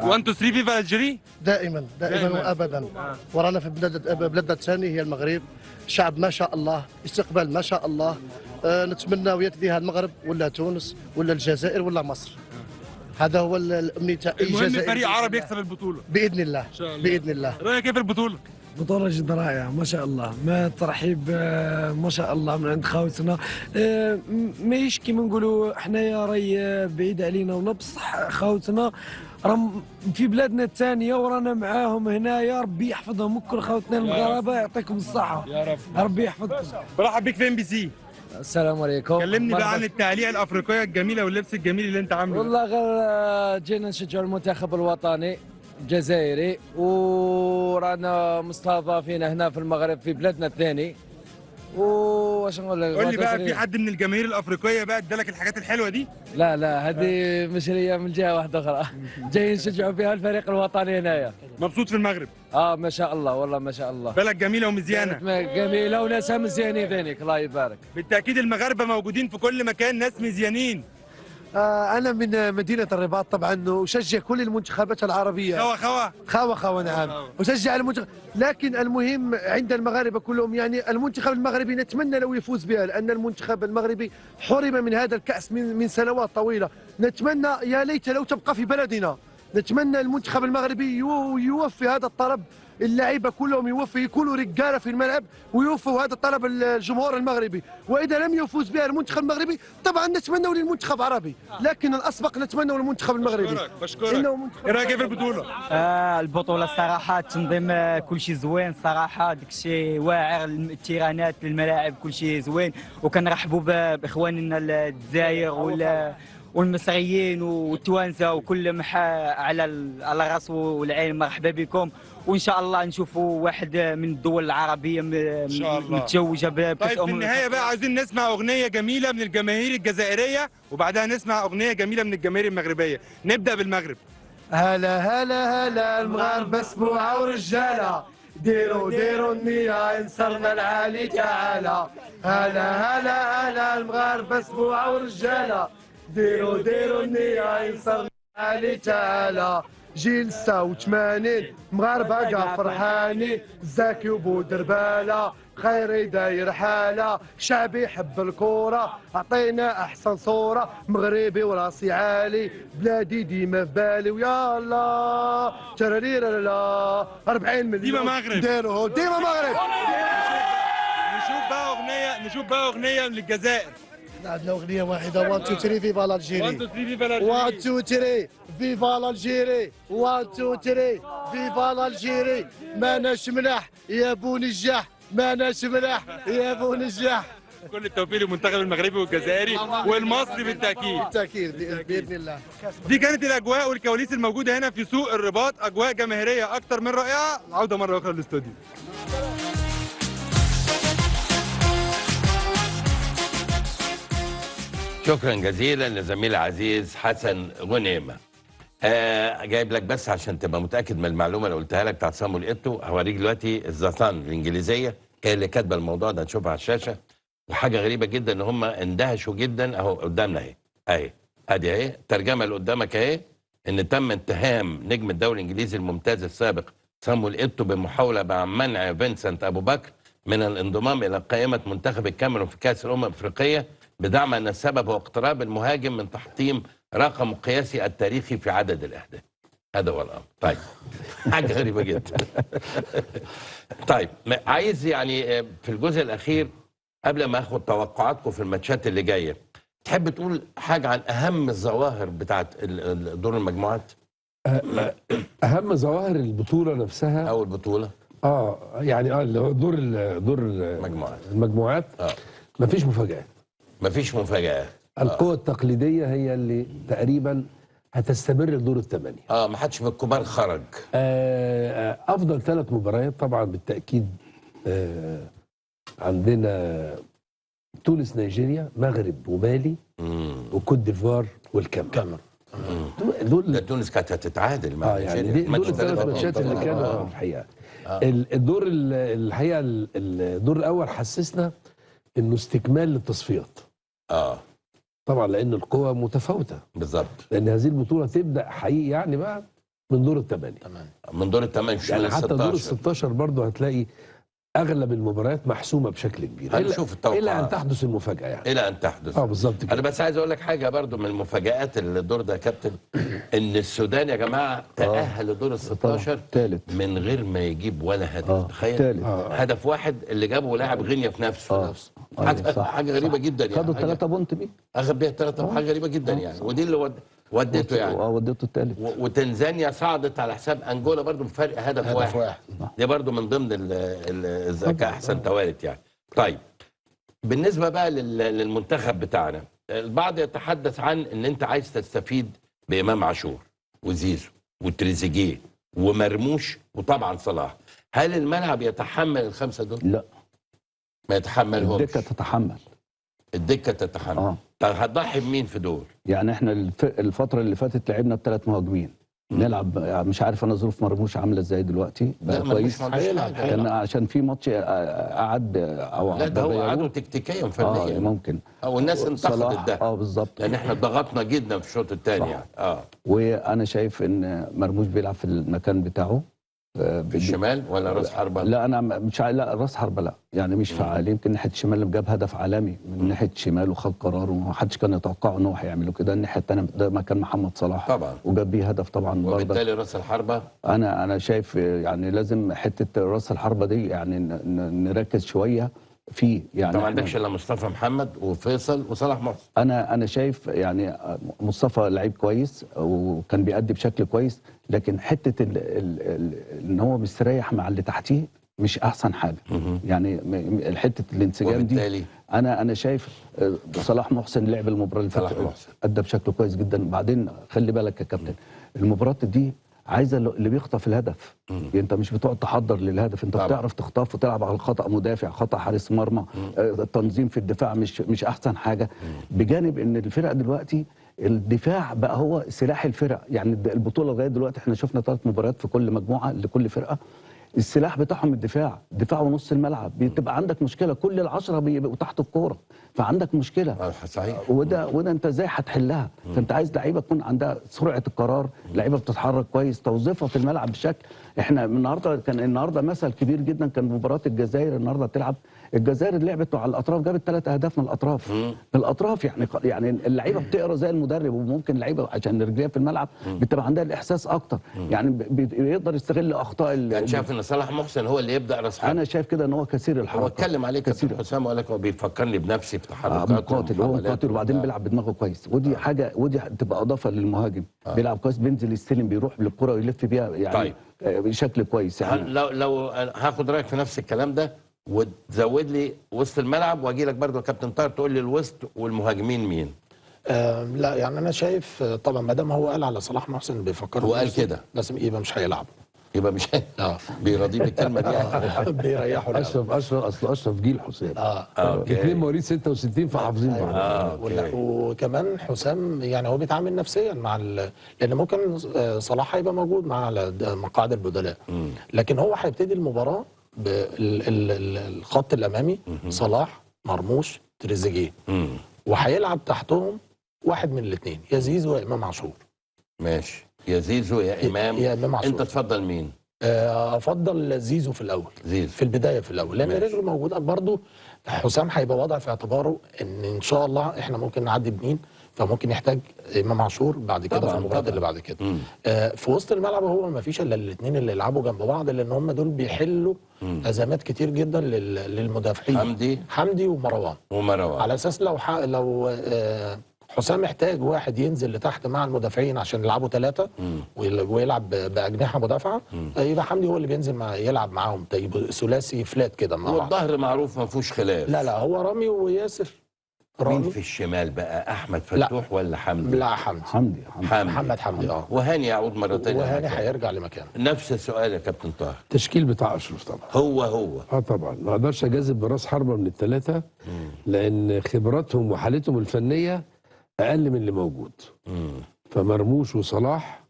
وانتو 3 فيفا الجيري؟ دائما وابدا. ورانا في بلدنا الثاني هي المغرب. شعب ما شاء الله، استقبال ما شاء الله. نتمنى وياتيها المغرب ولا تونس ولا الجزائر ولا مصر. هذا هو الامنيه اي المهم جزائري فريق عربي يكسب البطوله باذن الله. ان شاء الله. باذن الله. رايك كيف البطوله؟ بطولة جدا رائعة ما شاء الله، ما ترحيب ما شاء الله من عند خاوتنا. ماهيش كيما نقولوا حنايا راهي بعيد علينا ولا، بصح خاوتنا راهم في بلادنا الثانية ورانا معاهم هنايا. ربي يحفظهم وكل خاوتنا المغاربة، يعطيكم الصحة يا رب. ربي يحفظكم. برحب بيك في MBC. السلام عليكم. كلمني بقى عن التعليق الافريقيه الجميله واللبس الجميل اللي انت عامله. والله غير جينا نشجعوا المنتخب الوطني الجزائري، ورانا مستضافين هنا في المغرب في بلادنا الثاني. واش نقول لك؟ قول لي بقى، في حد من الجماهير الافريقيه بقى ادالك الحاجات الحلوه دي؟ لا هذه مشريه من جهه واحده اخرى. جايين نشجعوا فيها الفريق الوطني هنايا. مبسوط في المغرب؟ ما شاء الله والله ما شاء الله. بلد جميله ومزيانه. جميله وناسها مزيانين ذينك الله يبارك. بالتاكيد المغاربه موجودين في كل مكان، ناس مزيانين. أنا من مدينة الرباط طبعا، وأشجع كل المنتخبات العربية. خوا نعم. أشجع المنتخب، لكن المهم عند المغاربة كلهم، يعني المنتخب المغربي نتمنى لو يفوز بها، لأن المنتخب المغربي حرم من هذا الكأس من سنوات طويلة. نتمنى يا ليت لو تبقى في بلدنا. نتمنى المنتخب المغربي يوفي هذا الطلب، اللعيبه كلهم يوفوا، يكونوا رجاله في الملعب ويوفوا هذا الطلب الجمهور المغربي. واذا لم يفوز بها المنتخب المغربي طبعا نتمنى للمنتخب العربي، لكن الاسبق نتمنى للمنتخب المغربي. بشكرك. ايه رايك في البطوله؟ البطوله الصراحه التنظيم كل شيء زوين الصراحه، داك الشيء واعر، التيرانات الملاعب كل شيء زوين، وكنرحبوا باخواننا الجزائر والمصريين والتوانسه وكل على راس والعين. مرحبا بكم، وان شاء الله نشوفوا واحد من الدول العربيه ان شاء الله متزوجه بكاس. طيب في النهايه بقى عايزين نسمع اغنيه جميله من الجماهير الجزائريه، وبعدها نسمع اغنيه جميله من الجماهير المغربيه. نبدا بالمغرب. هلا المغاربة سبوعة ورجالة، ديروا النية انصرنا العالي تعالى. هلا المغاربة سبوعة ورجالة، ديروا النية انصرنا العالي تعالى. جيل 89 مغاربة كاع فرحانين، زاكي وبودربالة خيري داير حالة. شعبي يحب الكورة، عطينا أحسن صورة، مغربي وراسي عالي، بلادي ديما في بالي. ويا الله تراريرا لا 40 مليون ديما مغرب، ديما مغرب. نشوف بقى أغنية من الجزائر. عندنا اغنيه واحده 1 2 3 فيفا الجيري. 1 2 3 فيفا 1 2 3 فيفا الجيري. 1 2 3 فيفا الجيري. ماناش ملاح يا بو نجاح، ماناش ملاح يا بو نجاح. كل التوفيق للمنتخب المغربي والجزائري والمصري بالتاكيد. بالتاكيد باذن الله. دي كانت الاجواء والكواليس الموجوده هنا في سوق الرباط، اجواء جماهيريه اكتر من رائعه. عوده مره اخرى للاستوديو. شكرا جزيلا لزميل العزيز حسن غنيمه. جايب لك بس عشان تبقى متاكد من المعلومه اللي قلتها لك بتاعت صامويل ايتو. هوريك دلوقتي الزاتان الانجليزيه هي اللي كاتبه الموضوع ده، نشوفها على الشاشه. وحاجه غريبه جدا ان هم اندهشوا جدا اهو قدامنا اهي ادي اهي الترجمه اللي قدامك اهي، ان تم اتهام نجم الدوري الانجليزي الممتاز السابق صامويل ايتو بمحاوله مع منع فينسنت ابو بكر من الانضمام الى قائمه منتخب الكاميرون في كاس الامم الافريقيه بدعم ان السبب هو اقتراب المهاجم من تحطيم رقمه القياسي التاريخي في عدد الاهداف. هذا هو الامر. طيب حاجه غريبه جدا. طيب عايز يعني في الجزء الاخير قبل ما اخد توقعاتكم في الماتشات اللي جايه، تحب تقول حاجه عن اهم الظواهر بتاعت دور المجموعات؟ اهم ظواهر البطوله نفسها او البطوله يعني اللي هو دور المجموعات مفيش مفاجآت. مفيش مفاجآت. القوة التقليدية هي اللي تقريبا هتستمر لدور الثمانية. ما حدش من الكبار خرج. افضل 3 مباريات طبعا بالتأكيد عندنا تونس، نيجيريا، مغرب ومالي وكوت ديفوار والكاميرون. دول تونس كانت هتتعادل مع نيجيريا. دول ال3 ماتشات اللي كانوا الحقيقة. الدور الحقيقة الدور الأول حسسنا إنه استكمال للتصفيات. طبعا لأن القوى متفاوتة. بالظبط. لأن هذه البطولة تبدأ حقيقي يعني بقى من دور الثمانية. من دور الثمانية مش يعني من حتى ال16. دور ال16 برضه هتلاقي أغلب المباريات محسومة بشكل كبير. هنشوف التوقعات. إلى أن تحدث المفاجأة يعني. إلى أن تحدث. بالظبط كده. أنا بس عايز أقول لك حاجة برضه من المفاجآت الدور ده يا كابتن، إن السودان يا جماعة تأهل لدور ال16 من غير ما يجيب ولا هدف. تخيل. هدف واحد اللي جابه لاعب غينيا في نفسه. حاجة غريبة جدا يعني. خدوا 3 بونت بيه. أخذ بيها 3 حاجة غريبة جدا يعني. ودي اللي وديته يعني. وديته الثالث. وتنزانيا صعدت على حساب أنجولا برضه بفرق هدف واحد. دي برضه من ضمن الذكاء أحسن توالت يعني. طيب بالنسبة بقى للمنتخب بتاعنا، البعض يتحدث عن ان انت عايز تستفيد بامام عاشور وزيزو وتريزيجيه ومرموش وطبعا صلاح. هل الملعب يتحمل ال5 دول؟ لا، ما يتحملهمش. الدكه تتحمل. الدكه تتحمل. طب هتضحي بمين في دول؟ يعني احنا الفتره اللي فاتت لعبنا ب3 مهاجمين. نلعب مش عارف انا ظروف مرموش عامله ازاي دلوقتي بقى كويس. كان عشان في ماتش قعد او لا ده هو قعدوا تكتيكيا فنيا ممكن. والناس انتقدت ده. بالظبط. لان احنا ضغطنا جدا في الشوط الثاني يعني. وانا شايف ان مرموش بيلعب في المكان بتاعه في الشمال ولا راس حربه؟ لا انا مش لا راس حربه لا، يعني مش فعال. يمكن ناحيه الشمال اللي جاب هدف عالمي من ناحيه الشمال وخد قرار وما حدش كان يتوقع ان هو هيعمله كده. الناحيه الثانيه ده مكان محمد صلاح طبعا وجاب بيه هدف طبعا. وبالتالي راس الحربه انا شايف يعني لازم حته راس الحربه دي يعني نركز شويه فيه. يعني ما عندكش الا مصطفى محمد وفيصل وصلاح محسن. انا شايف يعني مصطفى لعيب كويس وكان بيأدي بشكل كويس، لكن حته ان هو مستريح مع اللي تحتيه مش احسن حاجه. يعني حته الانسجام دي انا شايف صلاح محسن لعب المباراه اللي فاتت ادى بشكل كويس جدا. بعدين خلي بالك يا كابتن، المباراه دي عايزه اللي بيخطف الهدف. انت مش بتقعد تحضر للهدف، انت بتعرف تخطف وتلعب على الخطا، مدافع خطا حارس مرمى. التنظيم في الدفاع مش احسن حاجه. بجانب ان الفرق دلوقتي الدفاع بقى هو سلاح الفرق. يعني البطوله لغايه دلوقتي احنا شفنا 3 مباريات في كل مجموعه لكل فرقه، السلاح بتاعهم الدفاع ونص الملعب. بتبقى عندك مشكله، كل ال10 بيبقوا تحت الكوره، فعندك مشكله. صحيح. وده انت ازاي هتحلها؟ فانت عايز لعيبه تكون عندها سرعه القرار، لعيبه بتتحرك كويس، توظيفها في الملعب بشكل. احنا النهارده مثل كبير جدا كان مباراه الجزائر. النهارده بتلعب الجزائر، لعبت على الاطراف، جابت 3 أهداف من الاطراف. من الاطراف يعني اللعيبه بتقرا زي المدرب، وممكن اللعيبه عشان رجليها في الملعب بتبقى عندها الاحساس اكتر. يعني بيقدر يستغل اخطاء يعني شايف ان صلاح محسن هو اللي يبدا راس حربة؟ انا شايف كده ان هو كثير الحركه. هو اتكلم عليك كابتن حسام وقال لك هو بيفكرني بنفسي في تحركاته. هو مقاتل وبعدين بيلعب بدماغه كويس. ودي حاجه، ودي تبقى اضافه للمهاجم. بيلعب كويس، بينزل يستلم، بيروح للكره ويلف بيها يعني. طيب. بشكل كويس يعني. لو هاخد رايك في نفس الكلام ده وتزود لي وسط الملعب، واجي لك برضه يا كابتن طاهر تقول لي الوسط والمهاجمين مين؟ لا يعني انا شايف طبعا ما دام هو قال على صلاح محسن بيفكر، هو قال كده لازم يبقى مش هيلعب. يبقى مش بيراضيه بالكلمه دي يعني. بيريحوا اشرف جيل حسام. الاثنين مواليد 66 فحافظين بعض. وكمان حسام يعني هو بيتعامل نفسيا مع لان ممكن صلاح هيبقى موجود مع مقاعد البدلاء، لكن هو هيبتدي المباراه بالخط الامامي صلاح، مرموش، تريزيجيه، وهيلعب تحتهم واحد من الاثنين، يا زيزو يا امام عاشور. ماشي، يا زيزو يا امام. يا امام عاشور. انت تفضل مين؟ افضل زيزو في الاول، زيزو في البدايه في الاول، لان ماشي. رجله موجوده برضه. حسام هيبقى وضع في اعتباره ان شاء الله احنا ممكن نعدي بمين، فممكن يحتاج امام عاشور بعد كده في المباراه اللي بعد كده. في وسط الملعب هو ما فيش الا الاثنين اللي يلعبوا جنب بعض، لان هم دول بيحلوا ازمات كتير جدا للمدافعين، حمدي ومروان. على اساس لو حسام محتاج واحد ينزل لتحت مع المدافعين عشان يلعبوا 3 ويلعب باجنحه مدافعه، يبقى حمدي هو اللي بينزل يلعب معاهم، يبقى ثلاثي فلات كده مع بعض. والظهر معروف ما فيهوش خلاف. لا هو رامي وياسر. مين في الشمال بقى، احمد فتوح ولا حمدي؟ لا حمدي. محمد حمدي وهاني يعود مره ثانيه، وهاني هيرجع لمكانه. نفس السؤال يا كابتن طاهر. التشكيل بتاع اشرف طبعا هو طبعا ما اقدرش اجازف براس حربه من الثلاثه، لان خبراتهم وحالتهم الفنيه اقل من اللي موجود. فمرموش وصلاح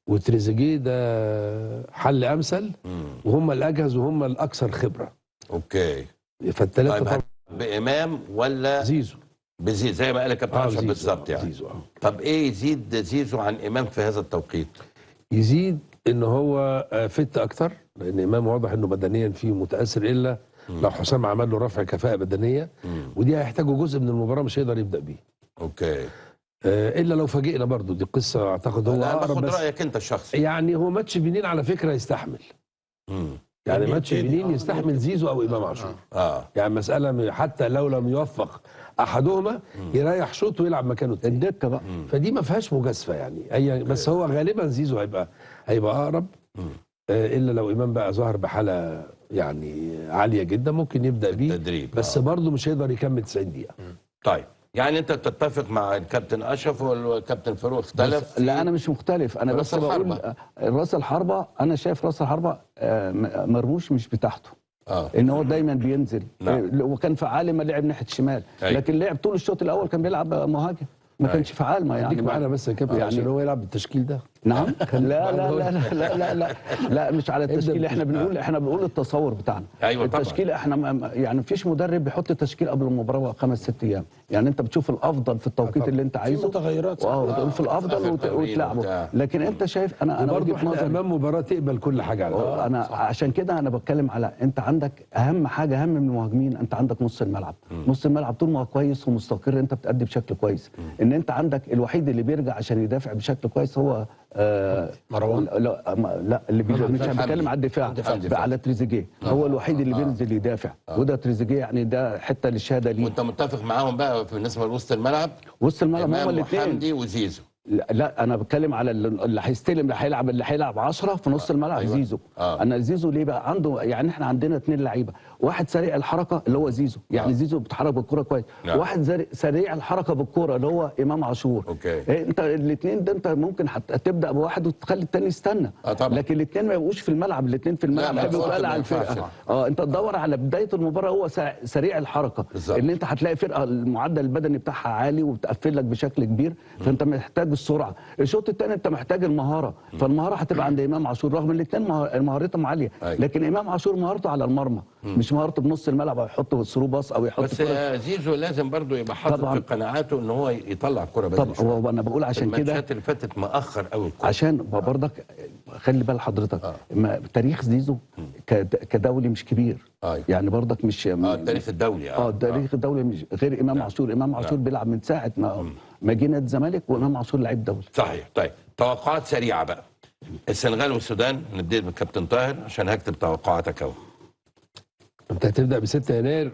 وتريزيجيه ده حل امثل، وهم الاجهز وهم الاكثر خبره. اوكي. فالثلاثه طيب طبعا بامام ولا زيزو؟ بزيزو زي ما قال كابتن اشرف بالظبط يعني. زيزو طب ايه يزيد زيزو عن امام في هذا التوقيت؟ يزيد ان هو فت اكتر، لان امام واضح انه بدنيا فيه متاثر، الا لو حسام عمل له رفع كفاءه بدنيه، ودي هيحتاجه جزء من المباراه مش هيقدر يبدا بيه. اوكي. الا لو فاجئنا برضو، دي قصه اعتقد هو اقرب. باخد رايك انت الشخصي. يعني هو ماتش بنين على فكره يستحمل. يعني ماتش بنين يستحمل زيزو او امام عاشور. يعني مساله حتى لو لم يوفق احدهما يريح شوط ويلعب مكانه التاني الدكه بقى. فدي ما فيهاش مجازفه يعني بس هو غالبا زيزو هيبقى اقرب، الا لو امام بقى ظهر بحاله يعني عاليه جدا ممكن يبدا بيه التدريب. بس برضه مش هيقدر يكمل 90 دقيقه. طيب يعني انت تتفق مع الكابتن اشرف والكابتن فاروق اختلف؟ لا انا مش مختلف، انا بس بقول راس الحربه، انا شايف راس الحربه مرموش مش بتاعته. ان هو دايما بينزل. وكان فعال لما لعب ناحيه الشمال، لكن لعب طول الشوط الاول كان بيلعب مهاجم، ما كانش فعال. ما يعني معانا بس يا كابتن عشان هو يلعب بالتشكيل ده. نعم. لا لا لا لا لا لا لا مش على التشكيل، احنا بنقول التصور بتاعنا. ايوه طبعا. التشكيل احنا يعني مفيش مدرب بيحط التشكيل قبل المباراه 5-6 ايام، يعني انت بتشوف الافضل في التوقيت اللي انت عايزه، في متغيرات في الافضل وتلعبه. لكن انت شايف انا وجهه نظري امام مباراه تقبل كل حاجه على انا عشان كده انا بتكلم على انت عندك اهم حاجه، اهم من المهاجمين، انت عندك نص الملعب. نص الملعب طول ما هو كويس ومستقر انت بتأدي بشكل كويس. ان انت عندك الوحيد اللي بيرجع عشان يدافع بشكل كويس هو مروان. لا اللي مش بتكلم على الدفاع، على تريزيجيه. هو الوحيد اللي بينزل يدافع، وده تريزيجيه يعني ده حته للشهاده ليه. وانت متفق معاهم بقى بالنسبه لوسط الملعب؟ وسط الملعب هم الاثنين، حمدي وزيزو. لا انا بتكلم على اللي هيستلم، اللي هيلعب 10 في نص الملعب. أيوة. زيزو. انا زيزو ليه بقى عنده، يعني احنا عندنا 2 لعيبه، واحد سريع الحركه اللي هو زيزو، يعني زيزو بيتحرك بالكره كويس. واحد سريع الحركه بالكره اللي هو امام عاشور. اوكي. انت الاثنين ده انت ممكن تبدا بواحد وتخلي الثاني يستنى. لكن الاثنين ما يبقوش في الملعب، الاثنين في الملعب هيبقوا تقال على الفرقه. انت تدور على بدايه المباراه هو سريع الحركه بالزبط. ان انت هتلاقي فرقه المعدل البدني بتاعها عالي وبتقفل لك بشكل كبير، فانت محتاج السرعه. الشوط الثاني انت محتاج المهاره، فالمهاره هتبقى عند امام عاشور، رغم ان الاثنين مهارتهم عاليه. لكن امام عاشور مهارته على المرمى، مش مهارته بنص الملعب او يحط ثرو باص او يحط. بس زيزو لازم برضه يبقى حاطط في قناعاته ان هو يطلع الكره بدري. طبعا انا بقول عشان كده الماتشات اللي فاتت مأخر قوي الكره، عشان برضك خلي بال حضرتك تاريخ زيزو كدولي مش كبير. يعني برضك مش التاريخ الدولي التاريخ الدولي مش غير امام عاشور. امام عاشور بيلعب من ساعه ما جينا الزمالك، وامام عاشور لعيب دولي. صحيح. طيب توقعات سريعه بقى، السنغال والسودان، نبتدي بالكابتن طاهر عشان هكتب توقعاتك اهو. انت هتبدا ب 6 يناير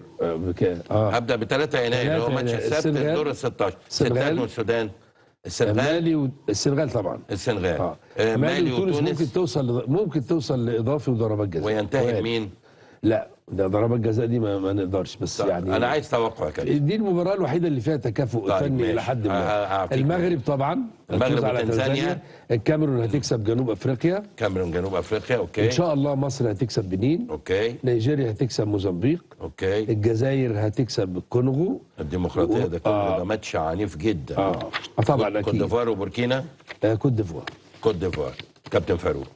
هبدا ب 3 يناير اللي هو ماتش السبت الدور ال 16. السودان والسودان. السنغال طبعا. السنغال. مالي وتونس ممكن توصل لاضافي وضربات جزاء. وينتهي بمين؟ لا ده ضربات جزاء دي ما نقدرش، بس يعني انا عايز توقع كده. دي المباراه الوحيده اللي فيها تكافؤ فني الى حد ما. المغرب طبعا، المغرب وتنزانيا. الكاميرون هتكسب جنوب افريقيا. جنوب افريقيا. اوكي. ان شاء الله مصر هتكسب بنين. اوكي. نيجيريا هتكسب موزمبيق. اوكي. الجزائر هتكسب الكونغو. الديمقراطيه ده كله ده ماتش عنيف جدا. طبعا اكيد. كوت ديفوار وبوركينا. كوت ديفوار. كابتن فاروق.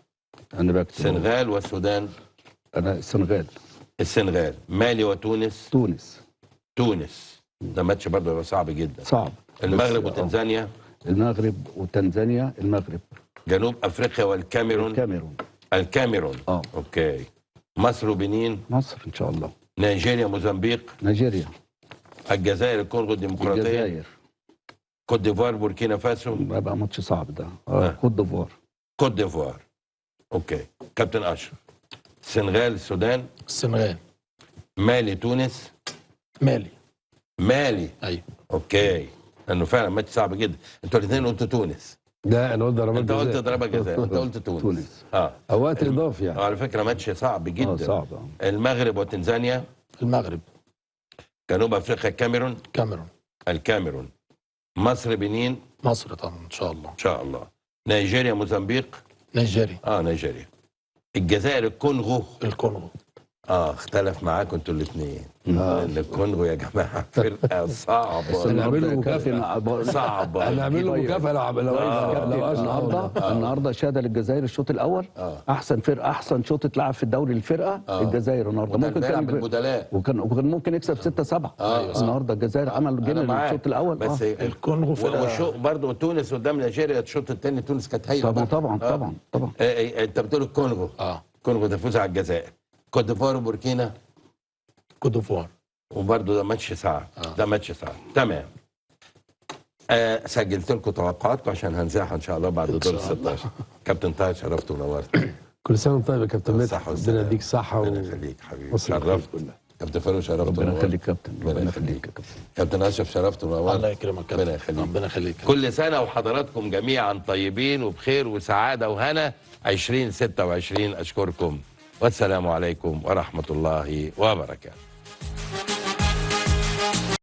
انا بكتب السنغال والسودان. انا السنغال. مالي وتونس. تونس ده ماتش برضه هيبقى صعب جدا. صعب. المغرب وتنزانيا. المغرب. جنوب افريقيا والكاميرون. الكاميرون. اوكي. مصر وبنين. مصر ان شاء الله. نيجيريا، موزمبيق. نيجيريا. الجزائر، الكونغو الديمقراطيه. الجزائر. كوت ديفوار، بوركينا فاسو. بقى ماتش صعب ده. كوت ديفوار. كوت ديفوار. اوكي. كابتن اشرف. السنغال، السودان. السنغال. مالي، تونس. مالي. مالي. ايوه. اوكي. لانه فعلا ماتش صعب جدا. انتوا الاثنين قلتوا تونس. لا انا قلت ضربات جزاء. انت قلت ضربات جزاء. انت قلت تونس. وقت اضافي يعني. على فكره ماتش صعب جدا. صعب. المغرب وتنزانيا. المغرب. جنوب افريقيا، الكاميرون. كاميرون. الكاميرون. مصر، بنين. مصر طبعا ان شاء الله. ان شاء الله. نيجيريا، موزمبيق. نيجيريا. نيجيريا. الجزائر، الكونغو. الكونغو. اختلف معاكم انتوا الاثنين. الكونغو يا جماعه فرقه صعبه. هنعمل له مكافاه. صعبه. هنعمل له مكافاه لو النهارده شهاده للجزائر الشوط الاول. احسن فرقه، احسن شوط اتلعب في الدوري الفرقه. الجزائر النهارده ممكن كان بالبدلاء وكان ممكن يكسب 6-7. النهارده الجزائر عمل جيم الشوط الاول. بس الكونغو فرقه. برضه تونس قدام نيجيريا الشوط الثاني. تونس كانت هايله. طبعا. انت بتقول الكونغو. الكونغو تفوز على الجزائر. كوت ديفوار وبوركينا. كوت ديفوار. وبرضه ده ماتش صعب. ده ماتش صعب. تمام. سجلت لكم توقعاتكم عشان هنذاعها ان شاء الله بعد دور 16. كابتن طاهر، شرفت ونورت. كل سنه وانت طيب يا كابتن مدحت. ربنا يديك صحه. ربنا يخليك حبيبي. شرفت. كابتن فاروق، شرفت ونورت. ربنا يخليك كابتن. ربنا يخليك. كابتن اشرف، شرفت ونورت. الله يكرمك كابتن. ربنا يخليك. ربنا يخليك. كل سنه وحضراتكم جميعا طيبين وبخير وسعاده وهنا 2026. اشكركم والسلام عليكم ورحمه الله وبركاته.